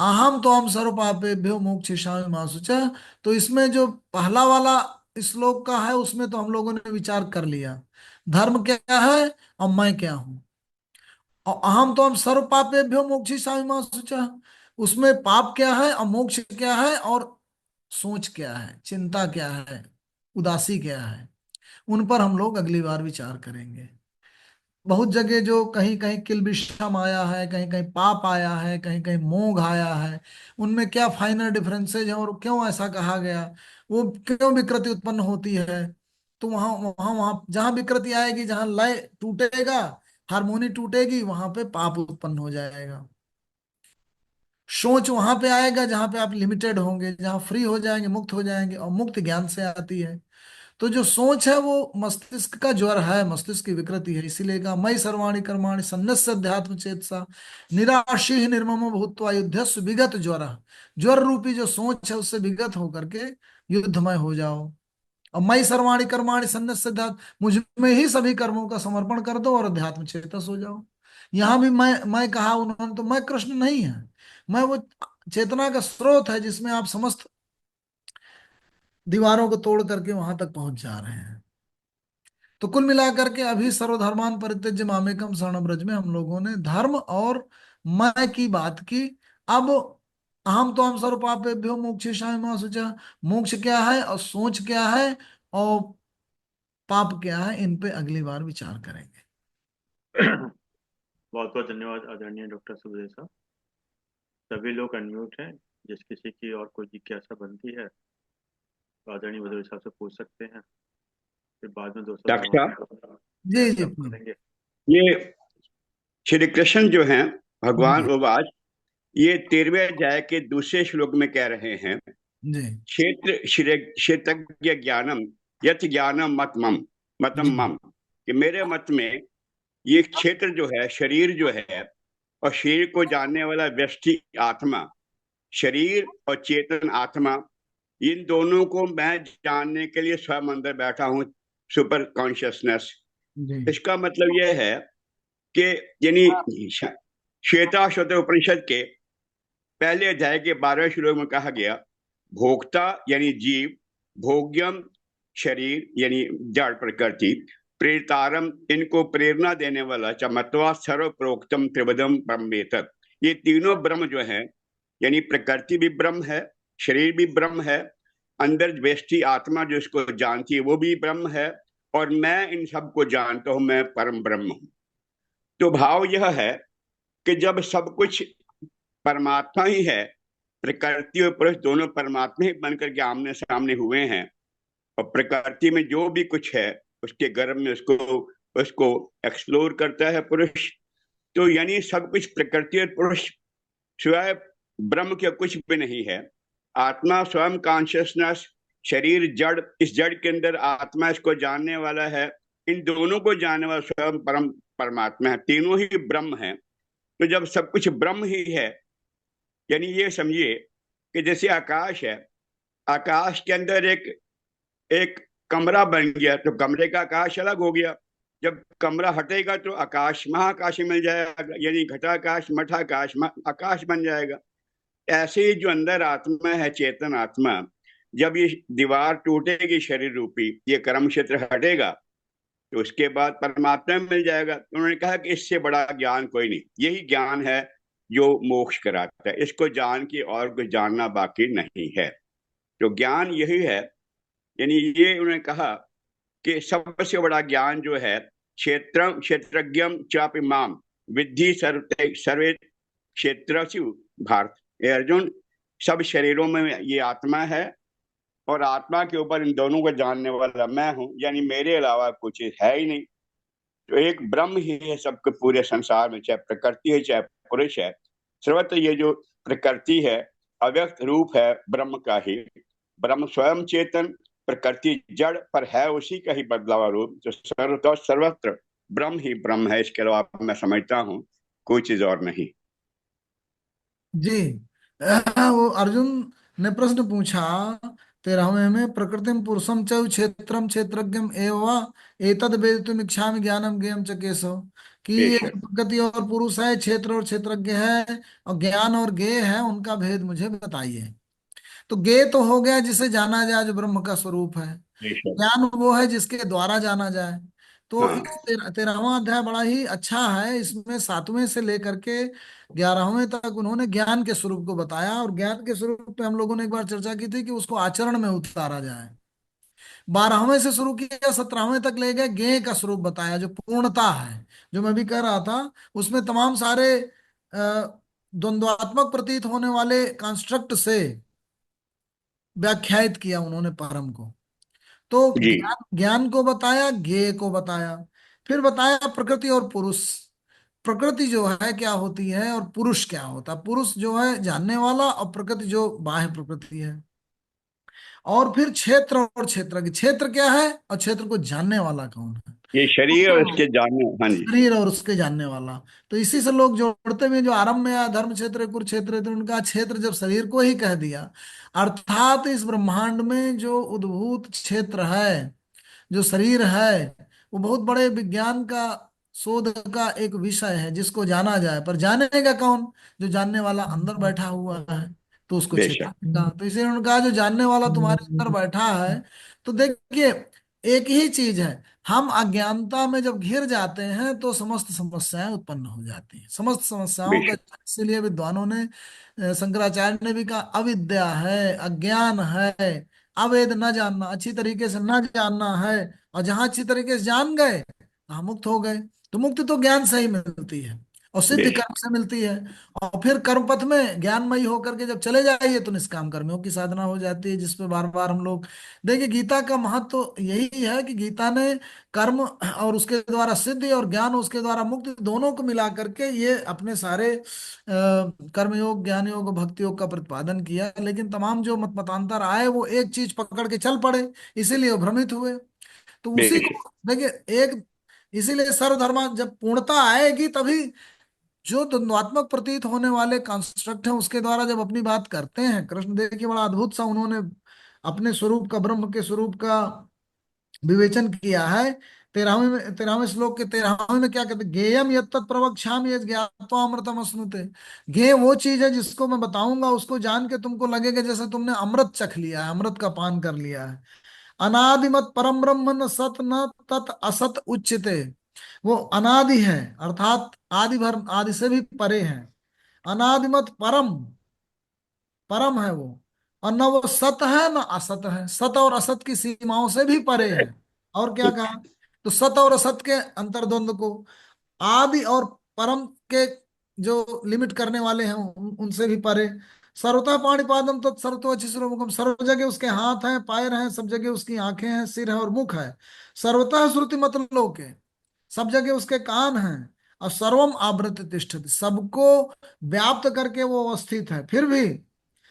B: अहम तो हम सर्व पापेभ्यो मोक्षयिष्यामि मा शुचः। तो इसमें जो पहला वाला श्लोक का है उसमें तो हम लोगों ने विचार कर लिया, धर्म क्या है और मैं क्या हूं। और अहम तो हम सर्व पापेभ्यो मोक्षयिष्यामि मा शुचः, उसमें पाप क्या है और मोक्ष क्या है, और सोच क्या है, चिंता क्या है, उदासी क्या है, उन पर हम लोग अगली बार विचार करेंगे। बहुत जगह जो कहीं कहीं किलबिषम आया है, कहीं कहीं पाप आया है, कहीं कहीं मोह आया है, उनमें क्या फाइनल डिफरेंसेज है और क्यों ऐसा कहा गया, वो क्यों विकृति उत्पन्न होती है। तो वहां वहां वहां जहां विकृति आएगी, जहां लय टूटेगा, हारमोनी टूटेगी, वहां पे पाप उत्पन्न हो जाएगा। सोच वहां पे आएगा जहां पे आप लिमिटेड होंगे, जहां फ्री हो जाएंगे, मुक्त हो जाएंगे, और मुक्त ज्ञान से आती है। तो जो सोच है वो मस्तिष्क का ज्वर है, मस्तिष्क की विकृति है। इसीलिए कहा मई सर्वाणि कर्माणि सन्न्यस्य अध्यात्म चेतसा निराशी निर्ममो भूत्वा युद्धस्व विगत ज्वर। ज्वर रूपी जो सोच है उससे विगत होकर के युद्धमय हो जाओ। और मई सर्वाणि कर्माणि सन्न्यस्य अध्यात्म, मुझ में ही सभी कर्मों का समर्पण कर दो और अध्यात्म चेतस हो जाओ। यहां भी मैं कहा उन्होंने, तो मैं कृष्ण नहीं है, मैं वो चेतना का स्रोत है जिसमें आप समस्त दीवारों को तोड़ करके वहां तक पहुंच जा रहे हैं। तो कुल मिलाकर के अभी सर्वधर्मान परित्यज्य मामेकम शरणम ब्रज में हम लोगों ने धर्म और मैं की बात की। अब अहम तो हम सर्व पापेभ्यो मोक्षयिष्यामि मा शुचः, मोक्ष क्या है और सोच क्या है और पाप क्या है, इन पे अगली बार विचार करेंगे।
A: बहुत बहुत धन्यवाद आदरणीय डॉक्टर सुबोध साहब। सभी लोग अनम्यूट हैं, जिस किसी की और कोई जिज्ञासा बनती है तो आदरणीय बदल साहब से पूछ सकते हैं। फिर बाद में दोस्तों
C: डॉक्टर साहब,
B: जी जी
A: समाप्त करेंगे।
C: ये श्री कृष्ण जो हैं भगवान,
B: जी
C: वो बात ये 13वें अध्याय के दूसरे श्लोक में कह रहे हैं,
B: जी
C: क्षेत्रज्ञ ज्ञानम यथ ज्ञानम मत मम मतम
B: जी
C: मम, कि मेरे मत में ये क्षेत्र जो है, शरीर जो है, और शरीर को जानने वाला व्यष्टि आत्मा, शरीर और चेतन आत्मा, इन दोनों को मैं जानने के लिए स्वयं अंदर बैठा हूं, सुपर कॉन्शियसनेस।
B: जी
C: इसका मतलब यह है कि यानी श्वेताश्वतर उपनिषद के पहले अध्याय के 12वें श्लोक में कहा गया, भोक्ता यानी जीव, भोग्यम शरीर यानी जड़ प्रकृति, प्रेतारम इनको प्रेरणा देने वाला, चमत्वा सर्व प्रोक्तम त्रिवदम ब्रह्मेतत्। ये तीनों ब्रह्म जो है, यानी प्रकृति भी ब्रह्म है, शरीर भी ब्रह्म है, अंदर व्यष्टि आत्मा जो इसको जानती है वो भी ब्रह्म है, और मैं इन सबको जानता हूं, मैं परम ब्रह्म हूं। तो भाव यह है कि जब सब कुछ परमात्मा ही है, प्रकृति और पुरुष दोनों परमात्मा ही बनकर के आमने सामने हुए हैं, और प्रकृति में जो भी कुछ है उसके गर्भ में उसको उसको एक्सप्लोर करता है पुरुष। तो यानी सब कुछ प्रकृति और पुरुष सिवाय ब्रह्म के कुछ भी नहीं है। आत्मा स्वयं कॉन्शियसनेस, शरीर जड़, इस जड़ के अंदर आत्मा इसको जानने वाला है, इन दोनों को जानने वाला स्वयं परम परमात्मा है, तीनों ही ब्रह्म है। तो जब सब कुछ ब्रह्म ही है, यानी ये समझिए कि जैसे आकाश है, आकाश के अंदर एक एक कमरा बन गया तो कमरे का आकाश अलग हो गया। जब कमरा हटेगा तो आकाश महाकाश मिल जाएगा, यानी घटाकाश मठाकाश आकाश बन जाएगा। ऐसे ही जो अंदर आत्मा है, चेतन आत्मा, जब ये दीवार टूटेगी शरीर रूपी, ये कर्म क्षेत्र हटेगा, तो उसके बाद परमात्मा मिल जाएगा। तो उन्होंने कहा कि इससे बड़ा ज्ञान कोई नहीं, यही ज्ञान है जो मोक्ष कराता है। इसको जान के और कुछ जानना बाकी नहीं है। तो ज्ञान यही है, यानी ये उन्होंने कहा कि सबसे बड़ा ज्ञान जो है, क्षेत्रम क्षेत्रज्ञम चापि माम विद्धि सर्वे क्षेत्रसु भारत। ये अर्जुन, सब शरीरों में ये आत्मा है और आत्मा के ऊपर इन दोनों को जानने वाला मैं हूं, यानी मेरे अलावा कुछ है ही नहीं। तो एक ब्रह्म ही है सबके पूरे संसार में, चाहे प्रकृति है चाहे पुरुष है। सर्वत्र ये जो प्रकृति है अव्यक्त रूप है ब्रह्म का ही। ब्रह्म स्वयं चेतन, प्रकृति जड़, पर है उसी का ही बदलावा रूप। जो सर्वत्र ब्रह्म ही ब्रह्म है, इसके अलावा मैं समझता हूँ कोई चीज और नहीं।
B: जी। वो अर्जुन ने प्रश्न पूछा 13वें में, प्रकृतिम पुरुषम च क्षेत्रम क्षेत्रज्ञम एवं एतद वेदितुम इच्छामि ज्ञानम ज्ञेयम च केशव, कि ये
C: बेशक।
B: प्रकृति और पुरुष है, क्षेत्र और क्षेत्रज्ञ है, और ज्ञान और ज्ञेय है, उनका भेद मुझे बताइए। तो ज्ञेय तो हो गया जिसे जाना जाए, जो ब्रह्म का स्वरूप है।
C: बेशक।
B: ज्ञान वो है जिसके द्वारा जाना जाए। तो
C: हाँ।
B: इस 13वां अध्याय बड़ा ही अच्छा है। इसमें 7वें से लेकर के 11वें तक उन्होंने ज्ञान के स्वरूप को बताया, और ज्ञान के स्वरूप पे हम लोगों ने एक बार चर्चा की थी कि उसको आचरण में उतारा जाए। 12वें से शुरू किया, 17वें तक ले गए, ज्ञेय का स्वरूप बताया जो पूर्णता है। जो मैं भी कह रहा था, उसमें तमाम सारे द्वंद्वात्मक प्रतीत होने वाले कंस्ट्रक्ट से व्याख्यायित किया उन्होंने परम को। तो
C: जी।
B: ज्ञान ज्ञान को बताया, ज्ञेय को बताया, फिर बताया प्रकृति और पुरुष। प्रकृति जो है क्या होती है, और पुरुष क्या होता है। पुरुष जो है जानने वाला, और प्रकृति जो बाह्य प्रकृति है। और फिर क्षेत्र और क्षेत्र, क्षेत्र क्या है और क्षेत्र को जानने वाला कौन है।
C: ये शरीर और इसके जानने, हाँ जी।
B: शरीर और उसके जानने वाला। तो इसी से लोग जोड़ते हुए, जो आरंभ में आया धर्म क्षेत्र कुरुक्षेत्र, तो उनका क्षेत्र जब शरीर को ही कह दिया, अर्थात इस ब्रह्मांड में जो उद्भूत क्षेत्र है, जो शरीर है, वो बहुत बड़े विज्ञान का शोध का एक विषय है जिसको जाना जाए। पर जानेगा कौन? जो जानने वाला अंदर बैठा हुआ है, तो उसको
C: बेशक।
B: चेतना। तो इसलिए उन्होंने कहा जो जानने वाला तुम्हारे अंदर बैठा है। तो देखिए, एक ही चीज है, हम अज्ञानता में जब घिर जाते हैं तो समस्त समस्याएं उत्पन्न हो जाती हैं। समस्त समस्याओं का,
C: बेशक।
B: इसीलिए विद्वानों ने, शंकराचार्य ने भी कहा, अविद्या है, अज्ञान है, अवेद न जानना, अच्छी तरीके से न जानना है। और जहां अच्छी तरीके से जान गए, वहां मुक्त हो गए। तो मुक्ति तो ज्ञान से ही मिलती है, और सिद्धि
C: बेशक।
B: कर्म से मिलती है। और फिर कर्म पथ में ज्ञानमयी होकर के जब चले जाइए, तो निष्काम कर्मियों की साधना हो जाती है, जिसपे बार बार हम लोग देखिए। गीता का महत्व तो यही है कि गीता ने कर्म और उसके द्वारा सिद्धि, और ज्ञान उसके द्वारा मुक्ति, दोनों को मिला करके ये अपने सारे कर्मयोग, ज्ञान योग, भक्ति योग का प्रतिपादन किया। लेकिन तमाम जो मत मतांतर आए, वो एक चीज पकड़ के चल पड़े, इसीलिए वो भ्रमित हुए। तो उसी
C: बेशक।
B: को देखिए, एक, इसीलिए सर्वधर्मा जब पूर्णता आएगी, तभी जो द्वंद्वात्मक प्रतीत होने वाले कंस्ट्रक्ट हैं उसके द्वारा जब अपनी बात करते हैं कृष्ण, देखिए बड़ा अद्भुत सा उन्होंने अपने स्वरूप का, ब्रह्म के स्वरूप का विवेचन किया है। 13वें श्लोक के 13वें में क्या कहते हैं, ज्ञेयम यत्त प्रवक्ष्यामि यज् ज्ञात्वा अमृतम अश्नुते। ज्ञेय वो चीज है जिसको मैं बताऊंगा, उसको जान के तुमको लगेगा जैसे तुमने अमृत चख लिया है, अमृत का पान कर लिया है। अनादिमत परम ब्रह्म न सत न तत् असत उच्यते। वो अनादि है, अर्थात आदि भर, आदि से भी परे है। अनादिमत परम, परम है वो। और न वो सत है न असत है, सत और असत की सीमाओं से भी परे है। और क्या कहा, तो सत और असत के अंतर्द्वंद को, आदि और परम के जो लिमिट करने वाले हैं उनसे भी परे। सर्वतः पाणिपादम तत्सर्वतोच्चैश्वरमुखम, सर्व जगह उसके हाथ हैं, पैर हैं, सब जगह उसकी आंखें हैं, सिर है और मुख है। सर्वतः श्रुति मत लोके, सब जगह उसके कान हैं। और सर्वम आवृत्य तिष्ठति, सबको व्याप्त करके वो अवस्थित है। फिर भी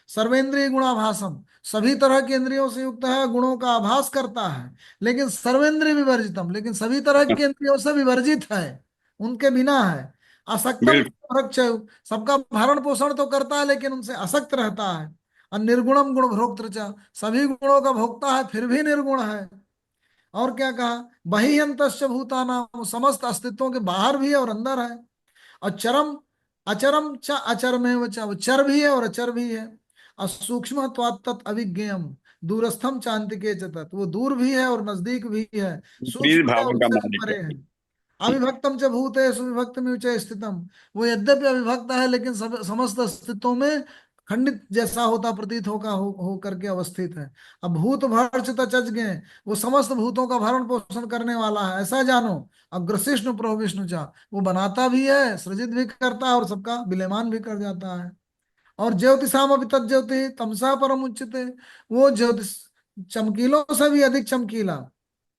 B: सर्वेंद्रिय गुणाभासम, सभी तरह की इंद्रियों से युक्त है, गुणों का आभास करता है। लेकिन सर्वेंद्रिय विवर्जितम, लेकिन सभी तरह की इंद्रियों से विवर्जित है, उनके बिना है। असक्तम
C: बिल्कुल।
B: भक्षय, सबका भरण पोषण तो करता है लेकिन उनसे असक्त रहता है। और निर्गुणम गुण भोक्तृ च, सभी गुणों का भोक्ता है फिर भी निर्गुण है। और क्या कहा, बहियंतश्च भूतानाम, समस्त अस्तित्वों के बाहर भी है और अंदर है। और चरम अचरम च अचरमेव च, वो चर भी है और अचर भी है। और सूक्ष्म तत् अविज्ञेयम, दूरस्थम चांतिके च तत्, वो दूर भी है और नजदीक भी है,
C: शरीर
B: सूक्ष्म है और
C: भावों का
B: उससे भी
C: मालिक है।
B: परे है। अविभक्तम च भूतेषु विभक्तम च स्थितम। वो यद्यपि अविभक्त है लेकिन समस्त अस्तित्वों में खंडित जैसा होता प्रतीत हो करके अवस्थित है। अब भूत भर्ष तच गए, वो समस्त भूतों का भरण पोषण करने वाला है, ऐसा जानो। अग्रसिष्णु प्रभु विष्णु चा, वो बनाता भी है, सृजित भी करता है, और सबका विलेमान भी कर जाता है। और ज्योतिषाम अभी तज्ज्योति तमसा परम उच्चते, वो ज्योतिष चमकीलों से भी अधिक चमकीला।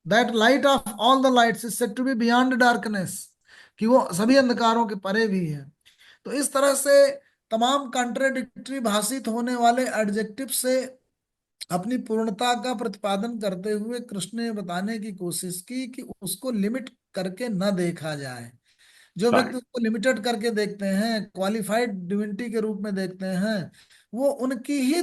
B: That light of all the lights is said to be beyond darkness, कि वो सभी अंधकारों के परे भी है। तो इस तरह से तमाम कॉन्ट्रेडिक्टरी भाषित होने वाले एडजेक्टिव से अपनी पूर्णता का प्रतिपादन करते हुए कृष्ण ने बताने की कोशिश की कि उसको लिमिट करके न देखा जाए। जो व्यक्ति उसको लिमिटेड करके देखते हैं, क्वालिफाइड डिविनिटी के रूप में देखते हैं, वो उनकी ही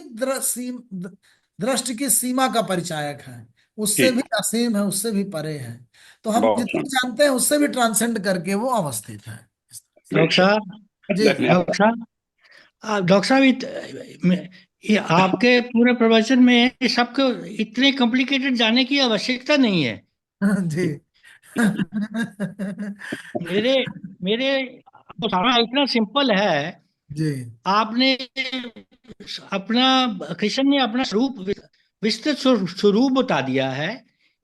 B: दृष्टि की सीमा का परिचायक है। उससे भी
C: ठीक,
B: असीम है, उससे भी परे है। तो हम
C: बहुत
B: जितना जानते हैं उससे भी ट्रांसेंड करके वो अवस्थित है।
D: डॉक्टर साहब,
B: जी।
C: धन्यवाद।
D: डॉक्टर साहब, डॉक्टर साहब, ये आपके पूरे प्रवचन में ये सबको इतने कॉम्प्लिकेटेड जाने की आवश्यकता नहीं है।
B: जी।
D: मेरे मेरे सारा इतना सिंपल है।
B: जी।
D: आपने अपना कृष्ण ने अपना स्वरूप विस्तृत स्वरूप बता दिया है।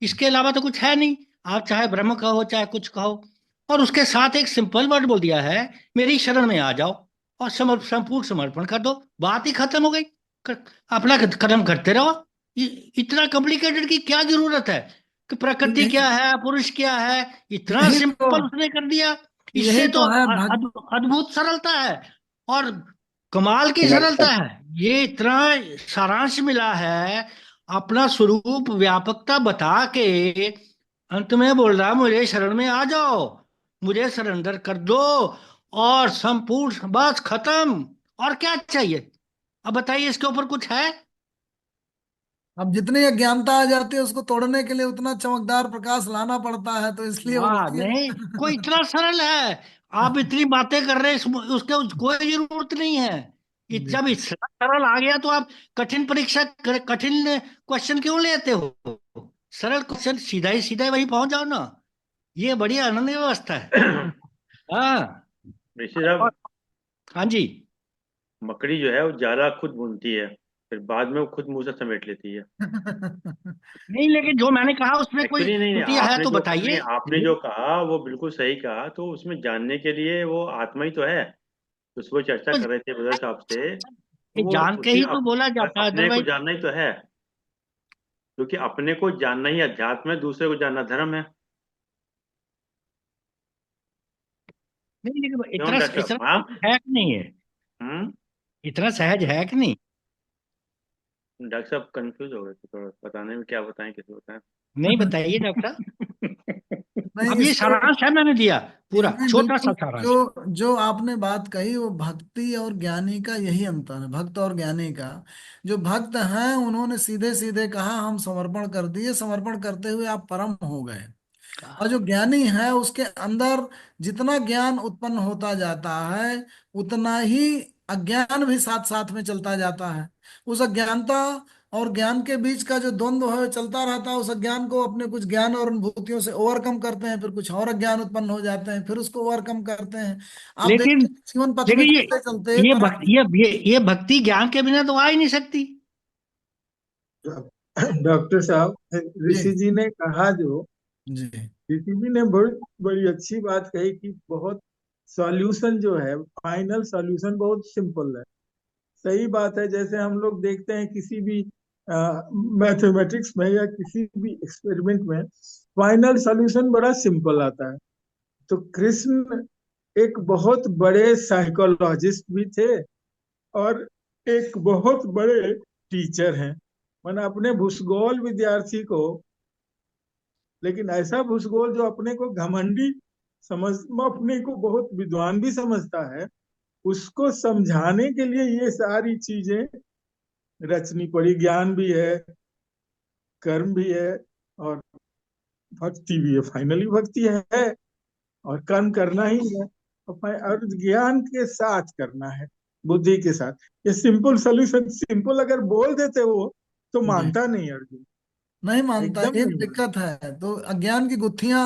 D: इसके अलावा तो कुछ है नहीं। आप चाहे ब्रह्म कहो चाहे कुछ कहो, और उसके साथ एक सिंपल वर्ड बोल दिया है, मेरी शरण में आ जाओ और संपूर्ण समर्पण कर दो, बात ही खत्म हो गई। अपना कर्म करते रहो। इतना कॉम्प्लिकेटेड की क्या जरूरत है कि प्रकृति क्या है, पुरुष क्या है, इतना
B: यही तो
D: सिंपल उसने कर दिया।
B: यही
D: इससे तो
B: तो है भक्त।
D: अद्भुत सरलता है और कमाल की सरलता है। ये इतना सारांश मिला है, अपना स्वरूप व्यापकता बता के अंत में बोल रहा मुझे शरण में आ जाओ, मुझे सरेंडर कर दो और संपूर्ण बस खत्म। और क्या चाहिए? अब बताइए, इसके ऊपर कुछ है?
B: अब जितनी अज्ञानता आ जाती है उसको तोड़ने के लिए उतना चमकदार प्रकाश लाना पड़ता है, तो इसलिए वो
D: वाह,
B: बोलिए।
D: नहीं कोई इतना सरल है। आप इतनी बातें कर रहे हैं, उसके कोई जरूरत नहीं है।
B: जी।
D: जब इतना सरल आ गया तो आप कठिन कठिन क्वेश्चन क्यों लेते हो? सरल क्वेश्चन सीधा ही वहीं पहुंच जाओ ना। ये बड़ी आनंद व्यवस्था है। हाँ।
A: ऋषि साहब,
D: और हाँ जी।
A: मकड़ी जो है वो जाला खुद बुनती है, फिर बाद में वो खुद मुंह से समेट लेती है।
D: नहीं, लेकिन जो मैंने कहा उसमें कोई
A: एक्चुअली नहीं नहीं,
D: त्रुटि है तो
A: नहीं,
D: बताइए।
A: आपने जो कहा वो बिल्कुल सही कहा। तो उसमें जानने के लिए वो आत्मा ही तो है। तो उसको चर्चा
D: तो
A: कर रहे थे ब्रदर साहब से, तो
D: ये
A: वो
D: जान के
A: उसी
D: ही तो बोला जाता है,
A: अपने को
D: अदरवाइज
A: जानना ही तो है। क्योंकि अपने को जानना ही अध्यात्म है, दूसरे को जानना धर्म है।
D: नहीं। लेकिन
A: क्यों
D: इतना
A: डॉक्टर
D: इतना
A: साहब? हाँ।
D: है कि नहीं है?
A: हम्म।
D: इतना सहज है कि नहीं?
A: डॉक्टर साहब कंफ्यूज हो गए थे थोड़ा, बताने में क्या बताएं कैसे बताएं।
D: नहीं, बताइए डॉक्टर।
B: नहीं
D: अब ये
B: इसमें
D: सारांश है, मैंने दिया पूरा
B: इसमें
D: छोटा सा
B: बिल्कुल
D: सारांश।
B: जो जो आपने बात कही वो भक्ति और ज्ञानी का यही अंतर है, भक्त और ज्ञानी का। जो भक्त हैं उन्होंने सीधे सीधे कहा हम समर्पण कर दिए, समर्पण करते हुए आप परम हो गए। और जो ज्ञानी है उसके अंदर जितना ज्ञान उत्पन्न होता जाता है उतना ही अज्ञान भी साथ साथ में चलता जाता है। उस अज्ञानता और ज्ञान के बीच का जो द्वंद्व है वो चलता रहता है। उस अज्ञान को अपने कुछ ज्ञान और अनुभूतियों से ओवरकम करते हैं, फिर कुछ और अज्ञान उत्पन्न हो जाते हैं, फिर उसको ओवरकम करते हैं। आप
D: लेकिन
B: देखिए जीवन पथ में
D: लेकिन
B: चलते चलते
D: ये
B: तरह
D: भक्ति ये भक्ति ज्ञान के बिना तो आ ही नहीं सकती।
E: डॉक्टर साहब, ऋषि
B: जी।
E: जी ने कहा जो
B: जी।
E: ऋषि जी ने बड़ी बड़ी अच्छी बात कही कि बहुत सॉल्यूशन जो है, फाइनल सॉल्यूशन बहुत सिंपल है। सही बात है। जैसे हम लोग देखते हैं किसी भी मैथमेटिक्स में या किसी भी एक्सपेरिमेंट में फाइनल सॉल्यूशन बड़ा सिंपल आता है। तो कृष्ण एक बहुत बड़े साइकोलॉजिस्ट भी थे और एक बहुत बड़े टीचर हैं। मैंने अपने भूसगोल विद्यार्थी को, लेकिन ऐसा भूसगोल जो अपने को घमंडी समझ, अपने को बहुत विद्वान भी समझता है, उसको समझाने के लिए ये सारी चीजें रचनी पड़ी। ज्ञान भी है, कर्म भी है और भक्ति भी है। फाइनली भक्ति है और कर्म करना ही है और ज्ञान के साथ करना है, बुद्धि के साथ। ये सिंपल सोल्यूशन, सिंपल अगर बोल देते वो तो
B: जी।
E: मानता नहीं अर्जुन।
B: नहीं मानता,
E: एकदम
B: ये
E: नहीं मानता।
B: दिक्कत है। तो अज्ञान की गुत्थियां,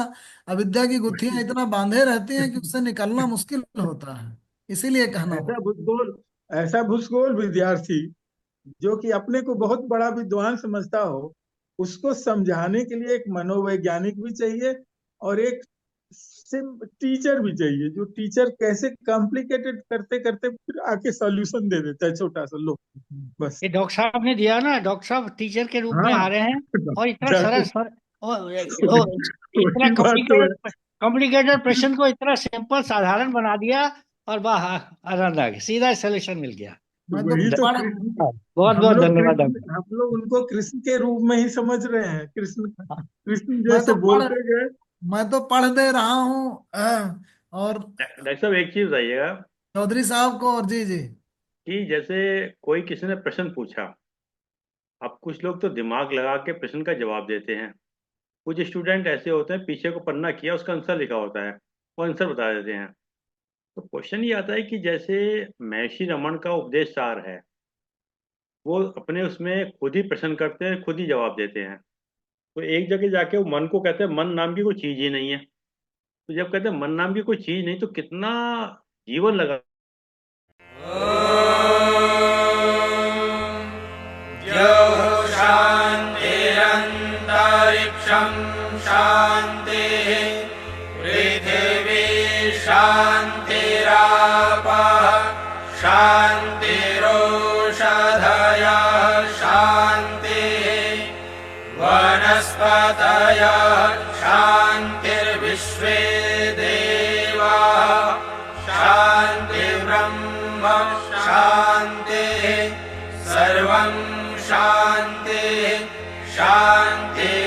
B: अविद्या की गुत्थियां इतना बांधे रहती हैं कि उससे निकलना मुश्किल होता है। इसीलिए कहना
E: ऐसा
B: पड़ता
E: भूसगोल ऐसा भूसगोल विद्यार्थी जो कि अपने को बहुत बड़ा विद्वान समझता हो, उसको समझाने के लिए एक मनोवैज्ञानिक भी चाहिए और एक टीचर भी चाहिए, जो टीचर कैसे कॉम्प्लिकेटेड करते करते फिर आके सॉल्यूशन दे देता है छोटा सा, लो
B: है।
E: बस।
D: ये डॉक्टर साहब ने दिया ना, डॉक्टर साहब टीचर के रूप में
E: हाँ
D: आ रहे हैं और इतना सरल
E: डॉक्टर,
D: सर और इतना
E: वही बात तो है।
D: कॉम्प्लिकेटेड कॉम्प्लिकेटेड प्रश्न को इतना सिंपल साधारण बना दिया और वाह, आनंद आ गया, सीधा सोल्यूशन मिल गया।
B: मैं तो
E: वही तो
B: पढ़
E: कृष्ण,
D: बहुत
E: हम
D: बहुत
E: लोग
D: धन्यवाद
E: कृष्ण,
D: आपका।
E: हम लोग उनको कृष्ण के रूप में ही समझ रहे हैं। कृष्ण, कृष्ण
B: मैं
E: जैसे
B: तो पढ़
E: बोलते गए।
B: मैं तो पढ़ दे रहा हूँ। और
A: डॉक्टर साहब एक चीज बताइएगा
B: चौधरी साहब को, और जी जी।
A: कि जैसे कोई किसी ने प्रश्न पूछा, अब कुछ लोग तो दिमाग लगा के प्रश्न का जवाब देते हैं, कुछ स्टूडेंट ऐसे होते हैं पीछे को पन्ना किया उसका आंसर लिखा होता है, वो आंसर बता देते हैं। तो क्वेश्चन ये आता है कि जैसे महर्षि रमन का उपदेश सार है, वो अपने उसमें खुद ही प्रश्न करते हैं, खुद ही जवाब देते हैं। तो एक जगह जाके वो मन को कहते हैं मन नाम की कोई चीज ही नहीं है। तो जब कहते हैं मन नाम की कोई चीज नहीं, तो कितना जीवन लगा।
F: शान्तिरन्तरिक्षं शान्तिः पृथिवी शान्तिरापः शान्तिरोषधयः शान्तिः वनस्पतयः शान्तिर्विश्वे देवाः शान्तिर्ब्रह्म शान्तिः सर्वं शान्तिः शान्तिः